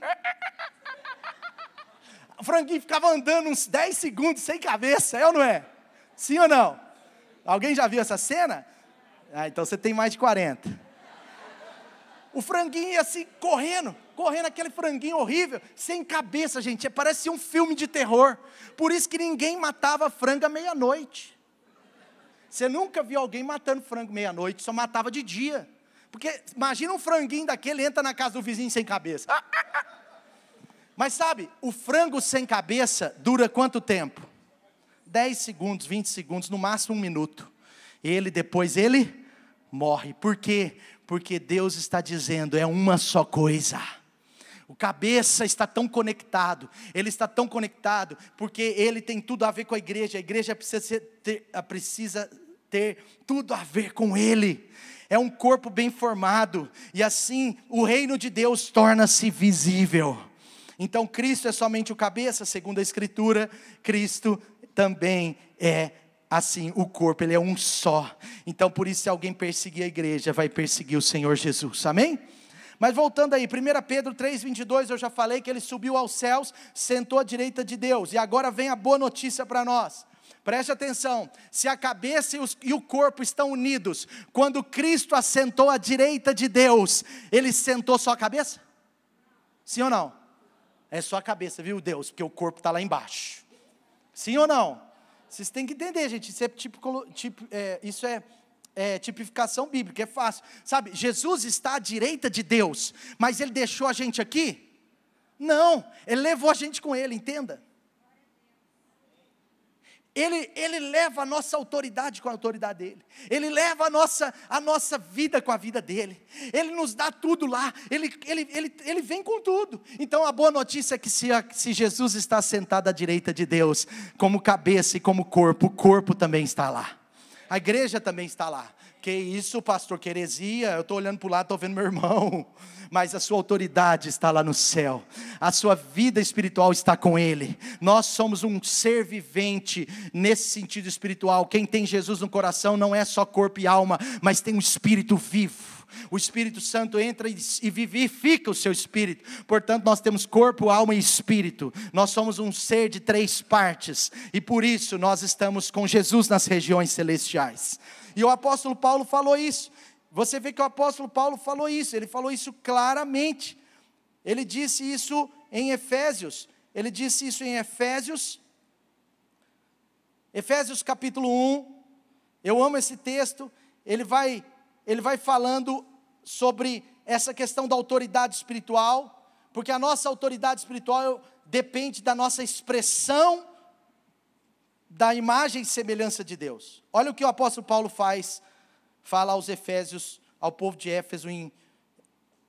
ficava andando uns 10 segundos sem cabeça, é ou não é? Sim ou não? Alguém já viu essa cena? Então você tem mais de 40. O franguinho ia assim, correndo aquele franguinho horrível, sem cabeça, gente, parece um filme de terror. Por isso que ninguém matava frango à meia-noite. Você nunca viu alguém matando frango meia-noite, só matava de dia. Porque imagina um franguinho daquele, entra na casa do vizinho sem cabeça. Mas sabe, o frango sem cabeça dura quanto tempo? 10 segundos, 20 segundos, no máximo 1 minuto. Depois ele morre. Por quê? Porque Deus está dizendo, é uma só coisa. O cabeça está tão conectado, ele está tão conectado, porque ele tem tudo a ver com a igreja precisa ter tudo a ver com ele. É um corpo bem formado, e assim o reino de Deus torna-se visível. Então Cristo é somente o cabeça, segundo a Escritura, Cristo também é assim, o corpo, ele é um só. Então por isso, se alguém perseguir a igreja, vai perseguir o Senhor Jesus, amém? Mas voltando aí, 1 Pedro 3,22, eu já falei que ele subiu aos céus, sentou à direita de Deus, e agora vem a boa notícia para nós. Preste atenção, se a cabeça e o corpo estão unidos, quando Cristo assentou à direita de Deus, ele sentou só a cabeça? Sim ou não? É só a cabeça, viu Deus? Porque o corpo está lá embaixo. Sim ou não? Vocês têm que entender, gente, isso é tipificação bíblica, é fácil. Sabe, Jesus está à direita de Deus, mas Ele deixou a gente aqui? Não, Ele levou a gente com Ele, entenda. Ele leva a nossa autoridade com a autoridade dEle. Ele leva a nossa vida com a vida dEle. Ele nos dá tudo lá. Ele vem com tudo. Então a boa notícia é que se Jesus está sentado à direita de Deus, como cabeça e como corpo, o corpo também está lá. A igreja também está lá. Que isso, pastor, que heresia. Eu estou olhando para o lado, estou vendo meu irmão. Mas a sua autoridade está lá no céu. A sua vida espiritual está com Ele. Nós somos um ser vivente nesse sentido espiritual. Quem tem Jesus no coração não é só corpo e alma, mas tem um espírito vivo. O Espírito Santo entra e vivifica o seu espírito. Portanto, nós temos corpo, alma e espírito. Nós somos um ser de 3 partes. E por isso nós estamos com Jesus nas regiões celestiais. E o apóstolo Paulo falou isso. Você vê que o apóstolo Paulo falou isso. Ele falou isso claramente. Ele disse isso em Efésios. Ele disse isso em Efésios capítulo 1. Eu amo esse texto. Ele vai falando sobre essa questão da autoridade espiritual, porque a nossa autoridade espiritual depende da nossa expressão da imagem e semelhança de Deus. Olha o que o apóstolo Paulo fala aos Efésios, ao povo de Éfeso em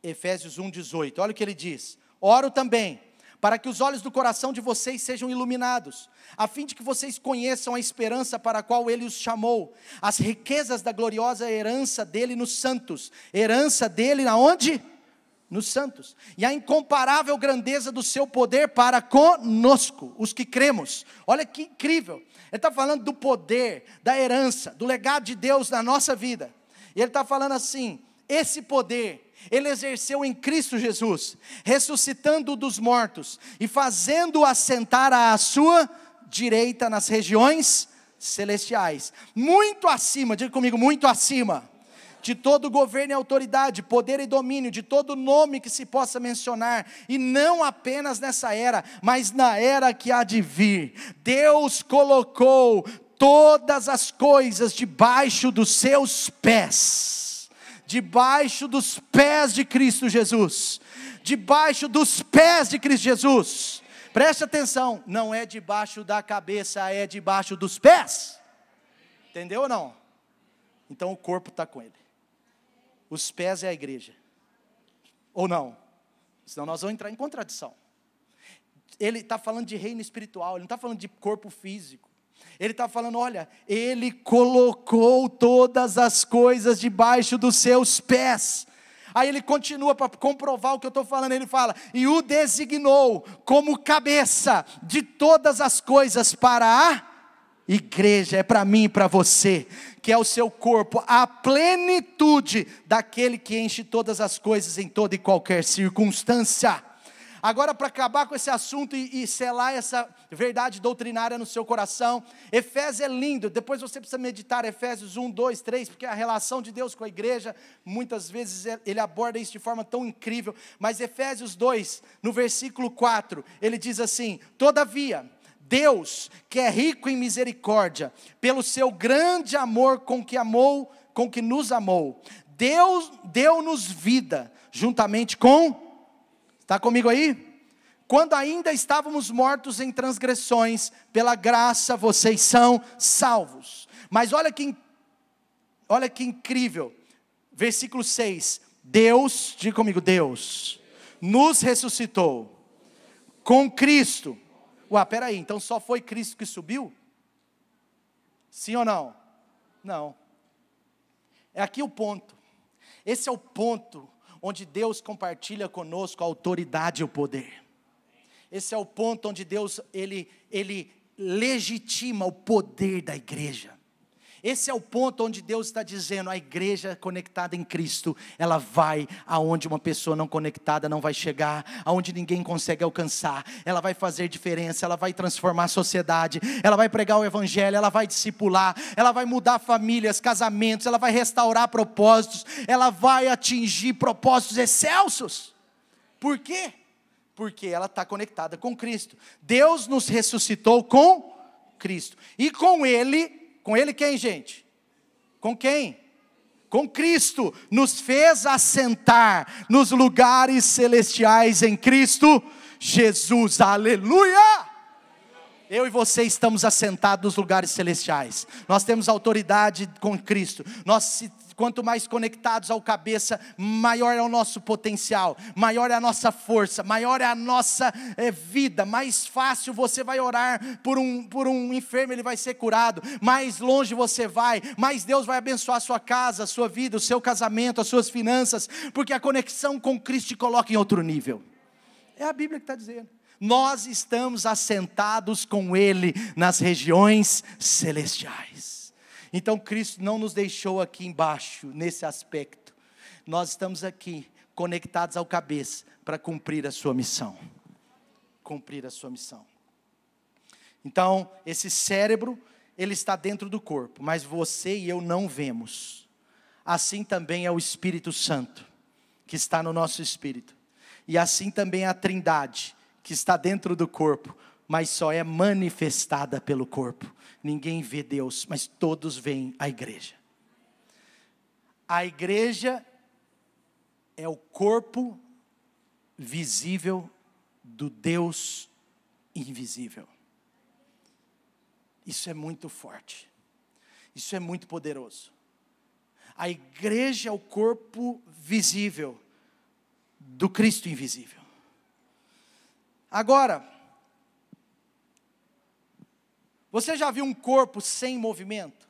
Efésios 1:18. Olha o que ele diz: oro também para que os olhos do coração de vocês sejam iluminados, a fim de que vocês conheçam a esperança para a qual Ele os chamou, as riquezas da gloriosa herança dEle nos santos. Herança dEle aonde? Nos santos. E a incomparável grandeza do seu poder para conosco, os que cremos. Olha que incrível. Ele está falando do poder, da herança, do legado de Deus na nossa vida. E ele está falando assim: esse poder Ele exerceu em Cristo Jesus, ressuscitando-o dos mortos e fazendo-o assentar à sua direita nas regiões celestiais, muito acima, diga comigo, muito acima de todo governo e autoridade, poder e domínio, de todo nome que se possa mencionar, e não apenas nessa era, mas na era que há de vir. Deus colocou todas as coisas debaixo dos seus pés, debaixo dos pés de Cristo Jesus, debaixo dos pés de Cristo Jesus. Preste atenção, não é debaixo da cabeça, é debaixo dos pés. Entendeu ou não? Então o corpo está com Ele. Os pés é a igreja. Ou não? Senão nós vamos entrar em contradição. Ele está falando de reino espiritual, ele não está falando de corpo físico. Ele está falando, olha, Ele colocou todas as coisas debaixo dos seus pés. Aí ele continua para comprovar o que eu estou falando. Ele fala, e o designou como cabeça de todas as coisas para a igreja. É para mim e para você, que é o seu corpo, a plenitude daquele que enche todas as coisas em toda e qualquer circunstância. Agora, para acabar com esse assunto e selar essa verdade doutrinária no seu coração, Efésios é lindo. Depois você precisa meditar Efésios 1, 2, 3, porque a relação de Deus com a igreja, muitas vezes ele aborda isso de forma tão incrível. Mas Efésios 2, no versículo 4, ele diz assim: todavia, Deus, que é rico em misericórdia, pelo seu grande amor com que nos amou, Deus deu-nos vida, juntamente com... Está comigo aí? Quando ainda estávamos mortos em transgressões, pela graça vocês são salvos. Mas olha que incrível, versículo 6, Deus, diga comigo, Deus nos ressuscitou com Cristo. Peraí, então só foi Cristo que subiu? Sim ou não? Não. É aqui o ponto. Esse é o ponto onde Deus compartilha conosco a autoridade e o poder. Esse é o ponto onde Deus, Ele legitima o poder da igreja. Esse é o ponto onde Deus está dizendo, a igreja conectada em Cristo, ela vai aonde uma pessoa não conectada não vai chegar, aonde ninguém consegue alcançar. Ela vai fazer diferença, ela vai transformar a sociedade, ela vai pregar o evangelho, ela vai discipular, ela vai mudar famílias, casamentos, ela vai restaurar propósitos, ela vai atingir propósitos excelsos. Por quê? Porque ela está conectada com Cristo. Deus nos ressuscitou com Cristo. E com Ele quem, gente? Com quem? Com Cristo, nos fez assentar nos lugares celestiais em Cristo Jesus, aleluia! Eu e você estamos assentados nos lugares celestiais, nós temos autoridade com Cristo, quanto mais conectados ao cabeça, maior é o nosso potencial, maior é a nossa força, maior é a nossa vida, mais fácil você vai orar por um enfermo, ele vai ser curado, mais longe você vai, mais Deus vai abençoar a sua casa, a sua vida, o seu casamento, as suas finanças, porque a conexão com Cristo te coloca em outro nível, é a Bíblia que está dizendo, nós estamos assentados com Ele nas regiões celestiais. Então Cristo não nos deixou aqui embaixo, nesse aspecto. Nós estamos aqui, conectados ao cabeça, para cumprir a sua missão. Cumprir a sua missão. Então, esse cérebro, ele está dentro do corpo, mas você e eu não vemos. Assim também é o Espírito Santo, que está no nosso espírito. E assim também é a Trindade, que está dentro do corpo, mas só é manifestada pelo corpo. Ninguém vê Deus, mas todos veem a igreja. A igreja é o corpo visível do Deus invisível. Isso é muito forte. Isso é muito poderoso. A igreja é o corpo visível do Cristo invisível. Agora, você já viu um corpo sem movimento?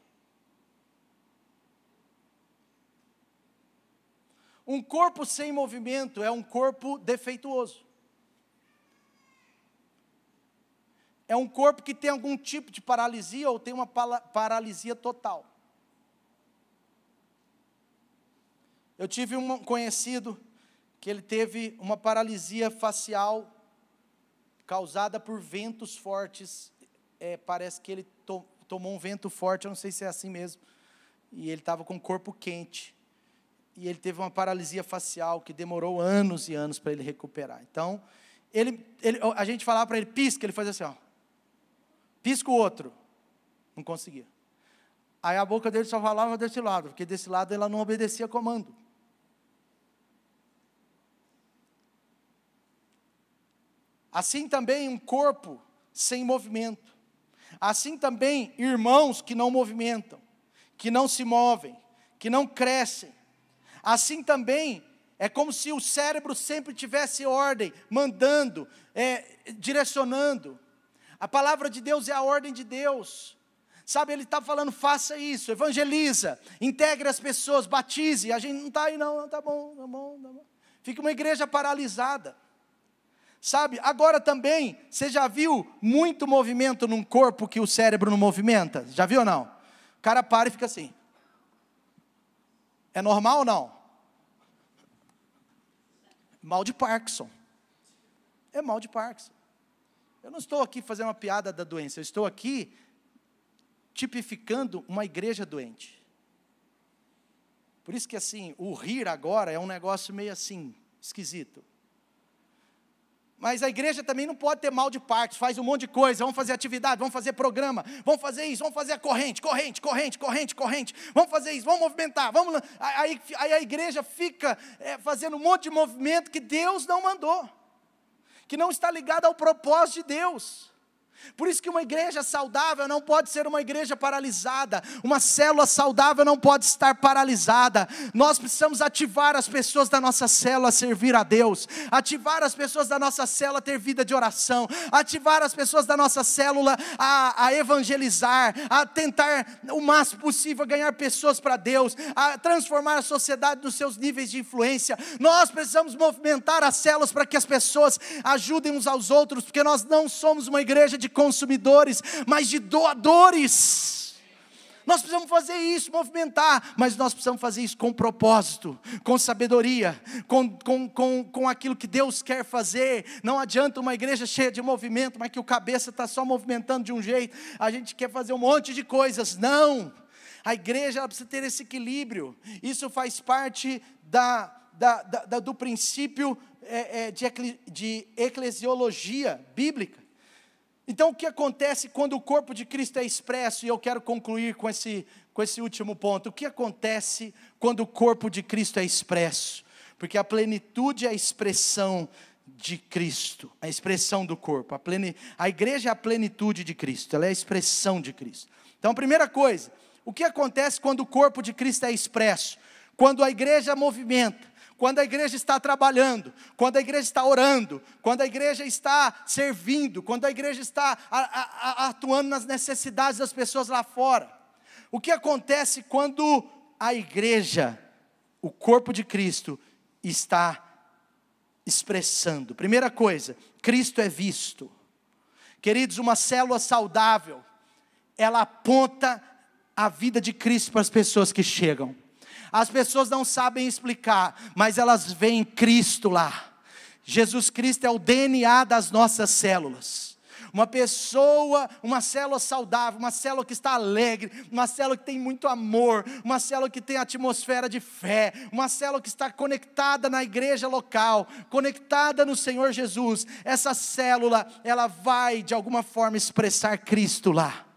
Um corpo sem movimento é um corpo defeituoso. É um corpo que tem algum tipo de paralisia ou tem uma paralisia total. Eu tive um conhecido que ele teve uma paralisia facial causada por ventos fortes. Parece que ele tomou um vento forte, eu não sei se é assim mesmo, e ele estava com o corpo quente, e ele teve uma paralisia facial, que demorou anos e anos para ele recuperar. Então, a gente falava para ele, pisca, ele fazia assim, ó, pisca o outro, não conseguia, aí a boca dele só falava desse lado, porque desse lado ela não obedecia comando. Assim também um corpo sem movimento. Assim também, irmãos que não movimentam, que não se movem, que não crescem. Assim também, é como se o cérebro sempre tivesse ordem, mandando, direcionando. A palavra de Deus é a ordem de Deus. Sabe, ele está falando, faça isso, evangeliza, integre as pessoas, batize. A gente não está aí não, tá bom. Fica uma igreja paralisada. Sabe, agora também, você já viu muito movimento num corpo que o cérebro não movimenta? Já viu ou não? O cara para e fica assim. É normal ou não? Mal de Parkinson. É mal de Parkinson. Eu não estou aqui fazendo uma piada da doença, eu estou aqui tipificando uma igreja doente. Por isso que assim, o rir agora é um negócio meio assim, esquisito. Mas a igreja também não pode ter mal de Parkinson, faz um monte de coisa, vamos fazer atividade, vamos fazer programa, vamos fazer isso, vamos fazer a corrente, vamos fazer isso, vamos movimentar, aí a igreja fica fazendo um monte de movimento que Deus não mandou, que não está ligado ao propósito de Deus. Por isso que uma igreja saudável não pode ser uma igreja paralisada, uma célula saudável não pode estar paralisada. Nós precisamos ativar as pessoas da nossa célula a servir a Deus, ativar as pessoas da nossa célula a ter vida de oração, ativar as pessoas da nossa célula a evangelizar, a tentar o máximo possível ganhar pessoas para Deus, a transformar a sociedade nos seus níveis de influência. Nós precisamos movimentar as células para que as pessoas ajudem uns aos outros, porque nós não somos uma igreja de consumidores, mas de doadores. Nós precisamos fazer isso, movimentar, mas nós precisamos fazer isso com propósito, com sabedoria, com aquilo que Deus quer fazer. Não adianta uma igreja cheia de movimento, mas que o cabeça está só movimentando de um jeito, a gente quer fazer um monte de coisas. Não, a igreja ela precisa ter esse equilíbrio. Isso faz parte do princípio de eclesiologia bíblica. Então o que acontece quando o corpo de Cristo é expresso? E eu quero concluir com esse último ponto. O que acontece quando o corpo de Cristo é expresso? Porque a plenitude é a expressão de Cristo, a expressão do corpo. A igreja é a plenitude de Cristo, ela é a expressão de Cristo. Então, primeira coisa, o que acontece quando o corpo de Cristo é expresso? Quando a igreja movimenta, quando a igreja está trabalhando, quando a igreja está orando, quando a igreja está servindo, quando a igreja está atuando nas necessidades das pessoas lá fora. O que acontece quando a igreja, o corpo de Cristo, está expressando? Primeira coisa, Cristo é visto. Queridos, uma célula saudável, ela aponta a vida de Cristo para as pessoas que chegam. As pessoas não sabem explicar, mas elas veem Cristo lá. Jesus Cristo é o DNA das nossas células. Uma célula saudável, uma célula que está alegre, uma célula que tem muito amor, uma célula que tem atmosfera de fé, uma célula que está conectada na igreja local, conectada no Senhor Jesus. Essa célula, ela vai de alguma forma expressar Cristo lá.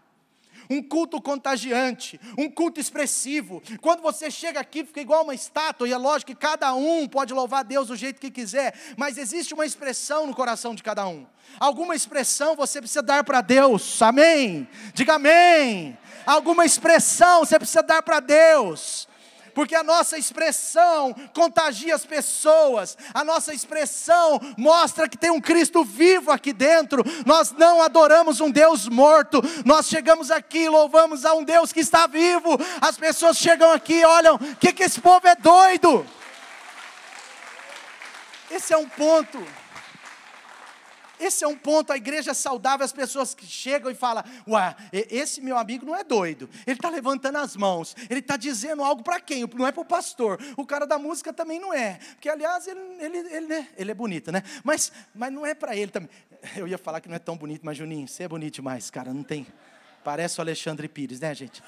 Um culto contagiante, um culto expressivo. Quando você chega aqui, fica igual uma estátua, e é lógico que cada um pode louvar a Deus do jeito que quiser, mas existe uma expressão no coração de cada um. Alguma expressão você precisa dar para Deus, amém? Diga amém. Alguma expressão você precisa dar para Deus, porque a nossa expressão contagia as pessoas, a nossa expressão mostra que tem um Cristo vivo aqui dentro. Nós não adoramos um Deus morto, nós chegamos aqui e louvamos a um Deus que está vivo. As pessoas chegam aqui e olham, que esse povo é doido? Esse é um ponto. Esse é um ponto, a igreja saudável, as pessoas que chegam e falam, ué, esse meu amigo não é doido, ele está levantando as mãos, ele está dizendo algo para quem? Não é para o pastor, o cara da música também não é, porque aliás ele é bonito, né? Mas não é para ele também. Eu ia falar que não é tão bonito, mas Juninho, você é bonito demais, cara, não tem, parece o Alexandre Pires, né, gente?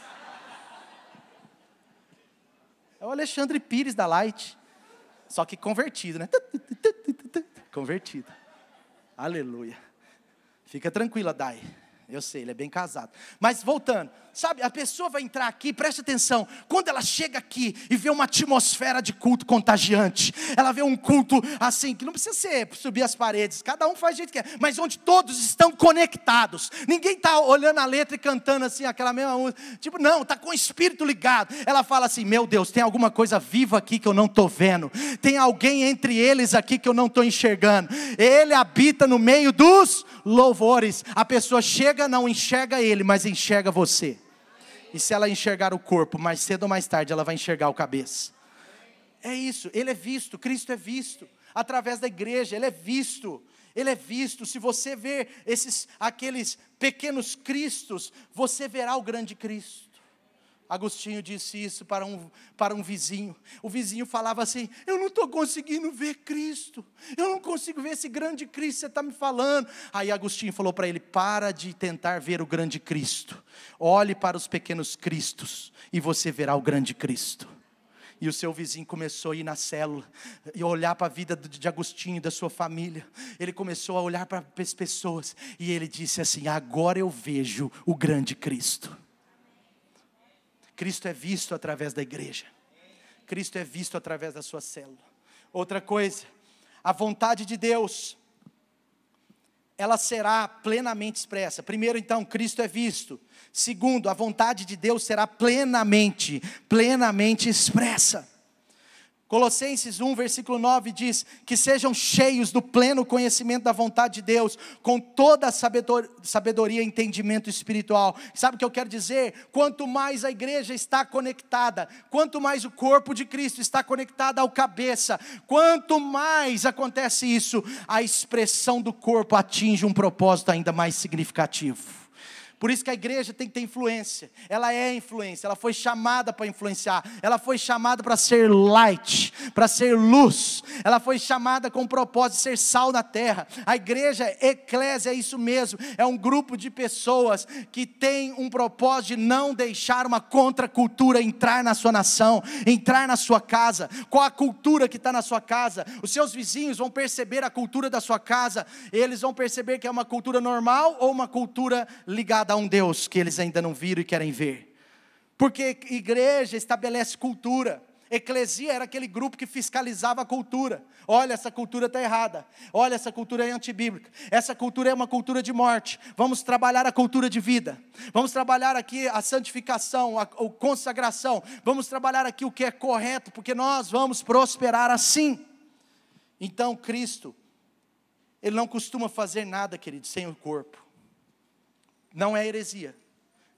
É o Alexandre Pires da Light, só que convertido, né? Convertido. Aleluia. Fica tranquila, Dai. Eu sei, ele é bem casado. Mas voltando, sabe, a pessoa vai entrar aqui, preste atenção. Quando ela chega aqui e vê uma atmosfera de culto contagiante, ela vê um culto assim, que não precisa ser subir as paredes, cada um faz do jeito que quer, mas onde todos estão conectados. Ninguém está olhando a letra e cantando assim, aquela mesma música. Tipo, não, está com o espírito ligado. Ela fala assim, meu Deus, tem alguma coisa viva aqui que eu não estou vendo. Tem alguém entre eles aqui que eu não estou enxergando. Ele habita no meio dos louvores. A pessoa chega, não enxerga ele, mas enxerga você. E se ela enxergar o corpo, mais cedo ou mais tarde ela vai enxergar o cabeça. É isso, ele é visto, Cristo é visto através da igreja, ele é visto. Ele é visto. Se você ver aqueles pequenos Cristos, você verá o grande Cristo. Agostinho disse isso para um vizinho. O vizinho falava assim, eu não estou conseguindo ver Cristo, eu não consigo ver esse grande Cristo que você está me falando. Aí Agostinho falou para ele, para de tentar ver o grande Cristo, olhe para os pequenos Cristos, e você verá o grande Cristo. E o seu vizinho começou a ir na célula, e olhar para a vida de Agostinho, da sua família. Ele começou a olhar para as pessoas, e ele disse assim, agora eu vejo o grande Cristo. Cristo é visto através da igreja. Cristo é visto através da sua célula. Outra coisa, a vontade de Deus, ela será plenamente expressa. Primeiro então, Cristo é visto. Segundo, a vontade de Deus será plenamente expressa. Colossenses 1, versículo 9 diz, que sejam cheios do pleno conhecimento da vontade de Deus, com toda a sabedoria e entendimento espiritual. Sabe o que eu quero dizer? Quanto mais a igreja está conectada, quanto mais o corpo de Cristo está conectado ao cabeça, quanto mais acontece isso, a expressão do corpo atinge um propósito ainda mais significativo. Por isso que a igreja tem que ter influência. Ela é influência, ela foi chamada para influenciar. Ela foi chamada para ser light, para ser luz. Ela foi chamada com o propósito de ser sal na terra. A igreja, eclésia, é isso mesmo. É um grupo de pessoas que tem um propósito de não deixar uma contracultura entrar na sua nação, entrar na sua casa. Qual a cultura que está na sua casa? Os seus vizinhos vão perceber a cultura da sua casa. Eles vão perceber que é uma cultura normal ou uma cultura ligada a um Deus que eles ainda não viram e querem ver. Porque igreja estabelece cultura. Eclesia era aquele grupo que fiscalizava a cultura. Olha, essa cultura está errada. Olha, essa cultura é antibíblica. Essa cultura é uma cultura de morte. Vamos trabalhar a cultura de vida. Vamos trabalhar aqui a santificação, a consagração. Vamos trabalhar aqui o que é correto, porque nós vamos prosperar assim. Então Cristo, Ele não costuma fazer nada, querido, sem o corpo. Não é heresia.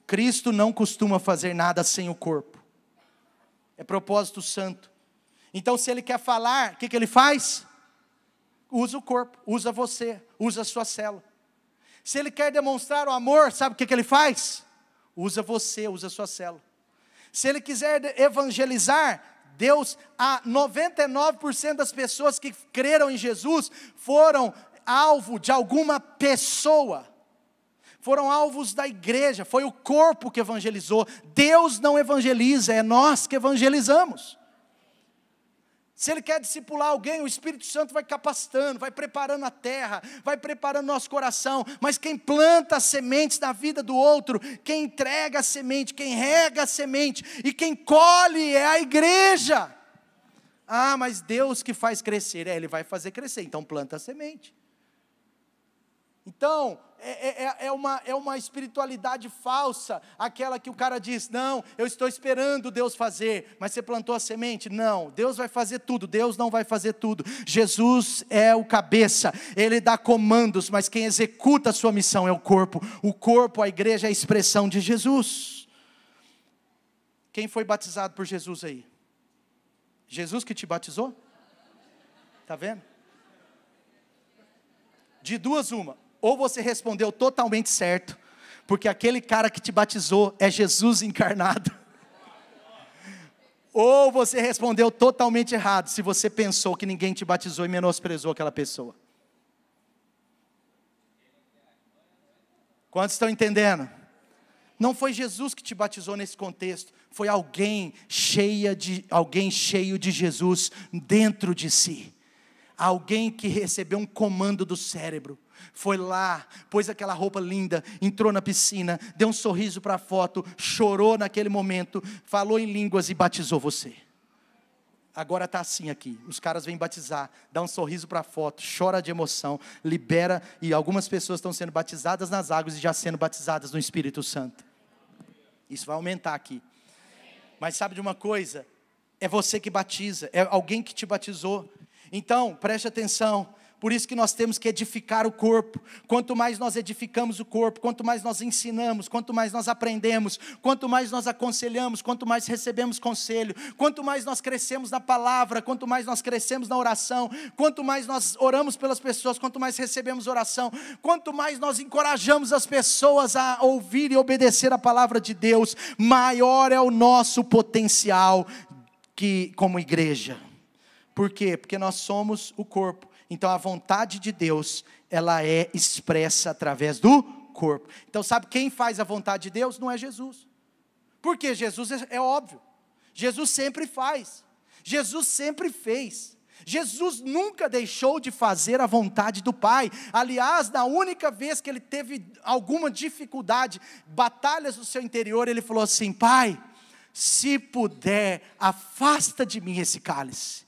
Cristo não costuma fazer nada sem o corpo. É propósito santo. Então se Ele quer falar, o que Ele faz? Usa o corpo, usa você, usa a sua célula. Se Ele quer demonstrar o amor, sabe o que Ele faz? Usa você, usa a sua célula. Se Ele quiser evangelizar, Deus, 99% das pessoas que creram em Jesus foram alvo de alguma pessoa. Foram alvos da igreja, foi o corpo que evangelizou. Deus não evangeliza, é nós que evangelizamos. Se Ele quer discipular alguém, o Espírito Santo vai capacitando, vai preparando a terra, vai preparando nosso coração. Mas quem planta as sementes na vida do outro, quem entrega a semente, quem rega a semente e quem colhe é a igreja. Ah, mas Deus que faz crescer, Ele vai fazer crescer, então planta a semente. Então, é uma espiritualidade falsa, aquela que o cara diz, não, eu estou esperando Deus fazer, mas você plantou a semente? Não, Deus vai fazer tudo, Deus não vai fazer tudo. Jesus é o cabeça, Ele dá comandos, mas quem executa a sua missão é o corpo, a igreja é a expressão de Jesus. Quem foi batizado por Jesus aí? Jesus que te batizou? Está vendo? De duas uma, ou você respondeu totalmente certo, porque aquele cara que te batizou é Jesus encarnado, ou você respondeu totalmente errado, se você pensou que ninguém te batizou e menosprezou aquela pessoa. Quantos estão entendendo? Não foi Jesus que te batizou nesse contexto, foi alguém cheio de Jesus dentro de si. Alguém que recebeu um comando do cérebro, foi lá, pôs aquela roupa linda, entrou na piscina, deu um sorriso para a foto, chorou naquele momento, falou em línguas e batizou você. Agora está assim aqui, os caras vêm batizar, dá um sorriso para a foto, chora de emoção, libera, e algumas pessoas estão sendo batizadas nas águas e já sendo batizadas no Espírito Santo. Isso vai aumentar aqui. Mas sabe de uma coisa? É você que batiza, é alguém que te batizou. Então, preste atenção, por isso que nós temos que edificar o corpo. Quanto mais nós edificamos o corpo, quanto mais nós ensinamos, quanto mais nós aprendemos, quanto mais nós aconselhamos, quanto mais recebemos conselho, quanto mais nós crescemos na palavra, quanto mais nós crescemos na oração, quanto mais nós oramos pelas pessoas, quanto mais recebemos oração, quanto mais nós encorajamos as pessoas a ouvir e obedecer a palavra de Deus, maior é o nosso potencial como igreja. Por quê? Porque nós somos o corpo. Então a vontade de Deus, ela é expressa através do corpo. Então sabe quem faz a vontade de Deus? Não é Jesus. Porque Jesus é óbvio. Jesus sempre faz. Jesus sempre fez. Jesus nunca deixou de fazer a vontade do Pai. Aliás, na única vez que ele teve alguma dificuldade, batalhas no seu interior, ele falou assim: Pai, se puder, afasta de mim esse cálice.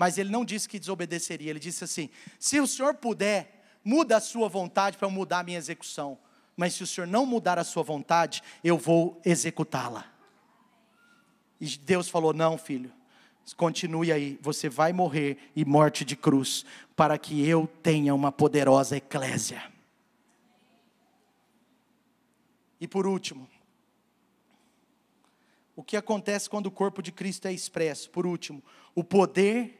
Mas ele não disse que desobedeceria, ele disse assim: se o Senhor puder, muda a sua vontade para eu mudar a minha execução. Mas se o Senhor não mudar a sua vontade, eu vou executá-la. E Deus falou: não, filho, continue aí, você vai morrer e morte de cruz, para que eu tenha uma poderosa eclésia. E por último, o que acontece quando o corpo de Cristo é expresso? Por último, o poder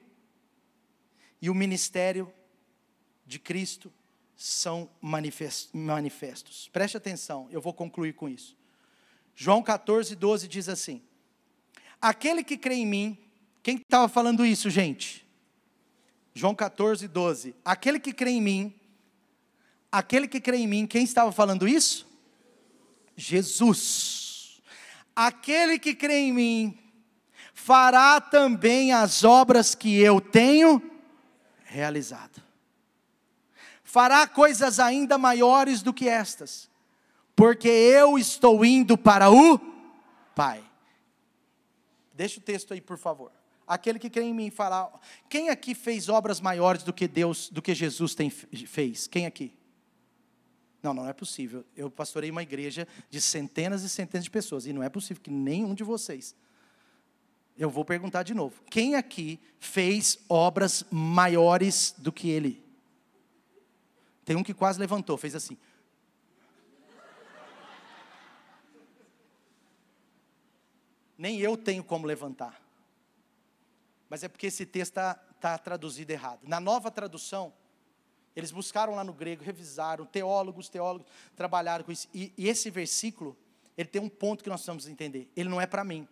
e o ministério de Cristo são manifestos. Preste atenção, eu vou concluir com isso. João 14:12 diz assim: aquele que crê em mim, quem estava falando isso, gente? João 14:12, aquele que crê em mim, quem estava falando isso? Jesus. Aquele que crê em mim, fará também as obras que eu tenho realizado. Fará coisas ainda maiores do que estas, porque eu estou indo para o Pai. Deixa o texto aí, por favor. Aquele que crê em mim fará. Quem aqui fez obras maiores do que Jesus fez? Quem aqui? Não é possível. Eu pastorei uma igreja de centenas e centenas de pessoas, e não é possível que nenhum de vocês. Eu vou perguntar de novo. Quem aqui fez obras maiores do que ele? Tem um que quase levantou, fez assim. Nem eu tenho como levantar. Mas é porque esse texto está traduzido errado. Na nova tradução, eles buscaram lá no grego, revisaram, teólogos trabalharam com isso. E esse versículo, ele tem um ponto que nós precisamos entender. Ele não é para mim.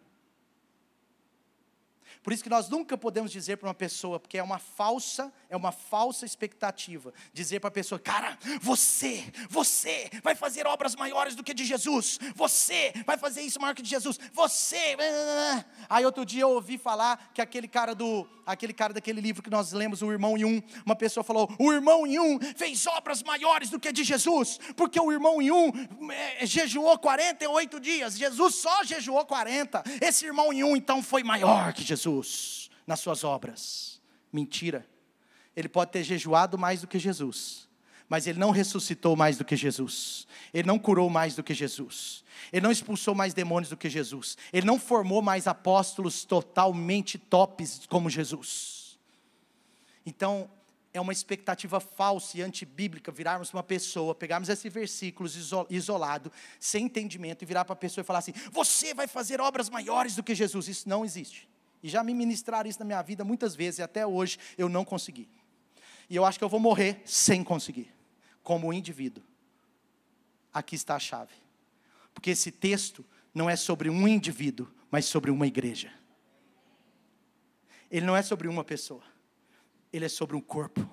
Por isso que nós nunca podemos dizer para uma pessoa, porque é uma falsa expectativa, dizer para a pessoa: cara, você vai fazer obras maiores do que de Jesus, você vai fazer isso maior que de Jesus, você. Aí outro dia eu ouvi falar que aquele cara daquele livro que nós lemos, o Irmão Yun, uma pessoa falou: o Irmão Yun fez obras maiores do que de Jesus, porque o Irmão Yun jejuou 48 dias, Jesus só jejuou 40, esse Irmão Yun então foi maior que Jesus nas suas obras. Mentira. Ele pode ter jejuado mais do que Jesus, mas ele não ressuscitou mais do que Jesus, ele não curou mais do que Jesus, ele não expulsou mais demônios do que Jesus, ele não formou mais apóstolos totalmente tops como Jesus. Então é uma expectativa falsa e antibíblica virarmos uma pessoa, pegarmos esse versículo isolado, sem entendimento, e virar para a pessoa e falar assim: você vai fazer obras maiores do que Jesus. Isso não existe. E já me ministraram isso na minha vida muitas vezes, e até hoje eu não consegui. E eu acho que eu vou morrer sem conseguir, como indivíduo. Aqui está a chave. Porque esse texto não é sobre um indivíduo, mas sobre uma igreja. Ele não é sobre uma pessoa, ele é sobre um corpo.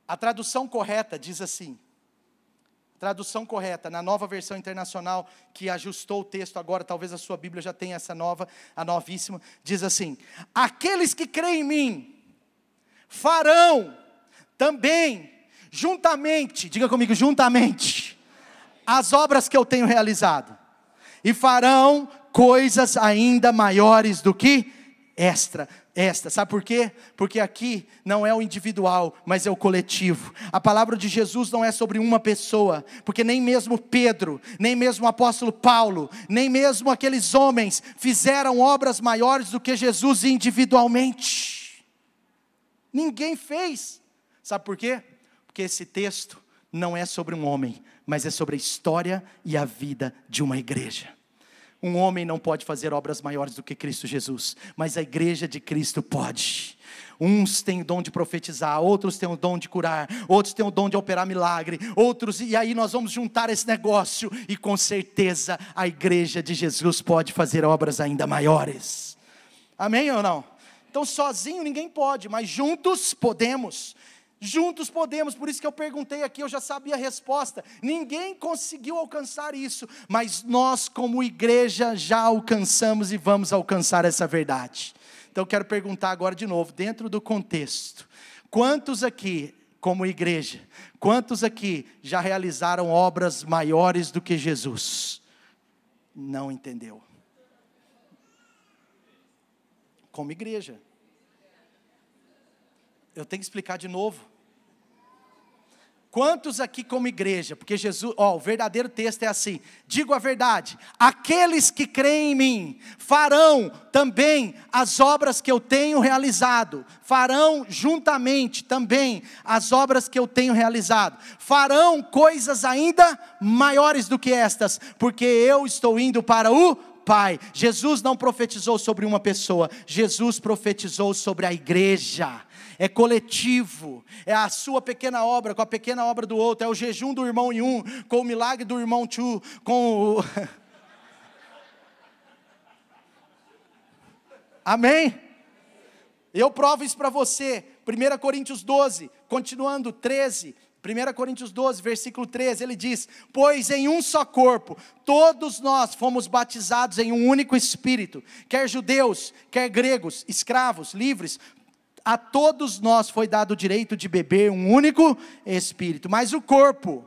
A tradução correta diz assim, tradução correta, na Nova Versão Internacional, que ajustou o texto agora, talvez a sua Bíblia já tenha essa nova, a novíssima, diz assim: aqueles que creem em mim, farão também, juntamente, diga comigo, juntamente, as obras que eu tenho realizado, e farão coisas ainda maiores do que esta. Sabe por quê? Porque aqui não é o individual, mas é o coletivo. A palavra de Jesus não é sobre uma pessoa, porque nem mesmo Pedro, nem mesmo o apóstolo Paulo, nem mesmo aqueles homens fizeram obras maiores do que Jesus individualmente. Ninguém fez. Sabe por quê? Porque esse texto não é sobre um homem, mas é sobre a história e a vida de uma igreja. Um homem não pode fazer obras maiores do que Cristo Jesus, mas a igreja de Cristo pode. Uns têm o dom de profetizar, outros têm o dom de curar, outros têm o dom de operar milagre, outros, e aí nós vamos juntar esse negócio, e com certeza a igreja de Jesus pode fazer obras ainda maiores. Amém ou não? Então sozinho ninguém pode, mas juntos podemos. Juntos podemos, por isso que eu perguntei aqui, eu já sabia a resposta. Ninguém conseguiu alcançar isso, mas nós como igreja já alcançamos e vamos alcançar essa verdade. Então eu quero perguntar agora de novo, dentro do contexto: quantos aqui, como igreja, quantos aqui já realizaram obras maiores do que Jesus? Não entendeu. Como igreja. Eu tenho que explicar de novo. Quantos aqui como igreja, porque Jesus, o verdadeiro texto é assim: digo a verdade, aqueles que creem em mim, farão também as obras que eu tenho realizado, farão juntamente também as obras que eu tenho realizado, farão coisas ainda maiores do que estas, porque eu estou indo para o Pai. Jesus não profetizou sobre uma pessoa, Jesus profetizou sobre a igreja. é coletivo, é a sua pequena obra com a pequena obra do outro, é o jejum do irmão em um, com o milagre do irmão Chu, com o... Amém? Eu provo isso para você. 1 Coríntios 12, continuando, 13, 1 Coríntios 12, versículo 13, ele diz: pois em um só corpo, todos nós fomos batizados em um único Espírito, quer judeus, quer gregos, escravos, livres, a todos nós foi dado o direito de beber um único Espírito, mas o corpo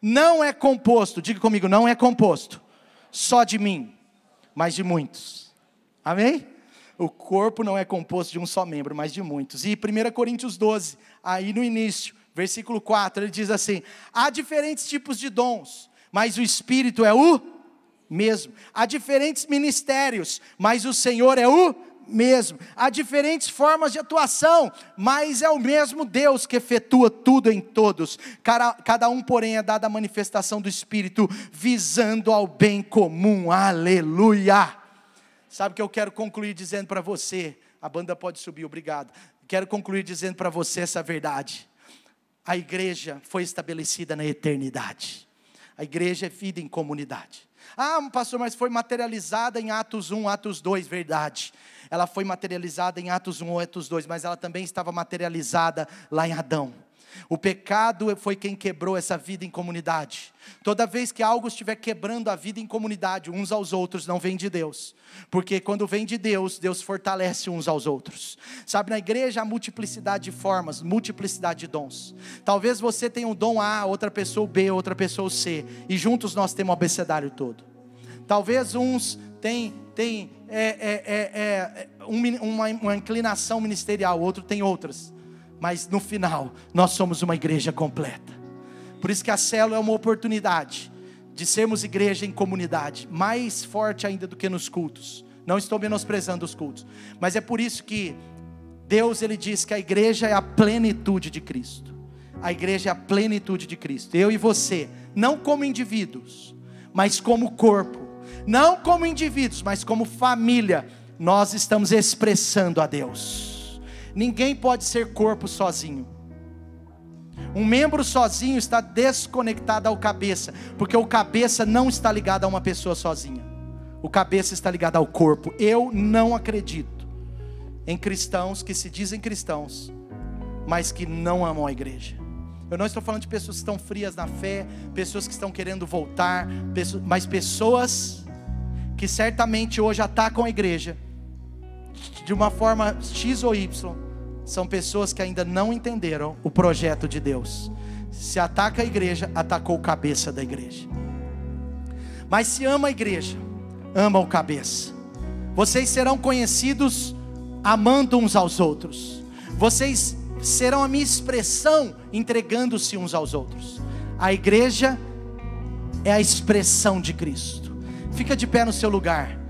não é composto, diga comigo, não é composto só de mim, mas de muitos. Amém? O corpo não é composto de um só membro, mas de muitos. E 1 Coríntios 12, aí no início, versículo 4, ele diz assim: há diferentes tipos de dons, mas o Espírito é o mesmo. Há diferentes ministérios, mas o Senhor é o mesmo. Há diferentes formas de atuação, mas é o mesmo Deus que efetua tudo em todos. Cada um, porém, é dada a manifestação do Espírito, visando ao bem comum. Aleluia! Sabe o que eu quero concluir dizendo para você? A banda pode subir, obrigado. Quero concluir dizendo para você essa verdade. A igreja foi estabelecida na eternidade. A igreja é vida em comunidade. Ah, pastor, mas foi materializada em Atos 1, Atos 2, verdade. Ela foi materializada em Atos 1, Atos 2, mas ela também estava materializada lá em Adão. O pecado foi quem quebrou essa vida em comunidade. Toda vez que algo estiver quebrando a vida em comunidade, uns aos outros, não vem de Deus. Porque quando vem de Deus, Deus fortalece uns aos outros. Sabe, na igreja há multiplicidade de formas, multiplicidade de dons. Talvez você tenha um dom A, outra pessoa o B, outra pessoa o C. E juntos nós temos o abecedário todo. Talvez uns têm uma inclinação ministerial, outro tem outras. Mas no final, nós somos uma igreja completa. Por isso que a célula é uma oportunidade de sermos igreja em comunidade, mais forte ainda do que nos cultos. Não estou menosprezando os cultos, mas é por isso que Deus, ele diz que a igreja é a plenitude de Cristo. A igreja é a plenitude de Cristo. Eu e você, não como indivíduos, mas como corpo. Não como indivíduos, mas como família, nós estamos expressando a Deus. Ninguém pode ser corpo sozinho. Um membro sozinho está desconectado ao cabeça, porque o cabeça não está ligado a uma pessoa sozinha. O cabeça está ligado ao corpo. Eu não acredito em cristãos que se dizem cristãos, mas que não amam a igreja. Eu não estou falando de pessoas que estão frias na fé, pessoas que estão querendo voltar, mas pessoas que certamente hoje atacam a igreja de uma forma X ou Y, são pessoas que ainda não entenderam o projeto de Deus. Se ataca a igreja, atacou o cabeça da igreja. Mas se ama a igreja, ama o cabeça. Vocês serão conhecidos amando uns aos outros. Vocês serão a minha expressão entregando-se uns aos outros. A igreja é a expressão de Cristo. Fica de pé no seu lugar.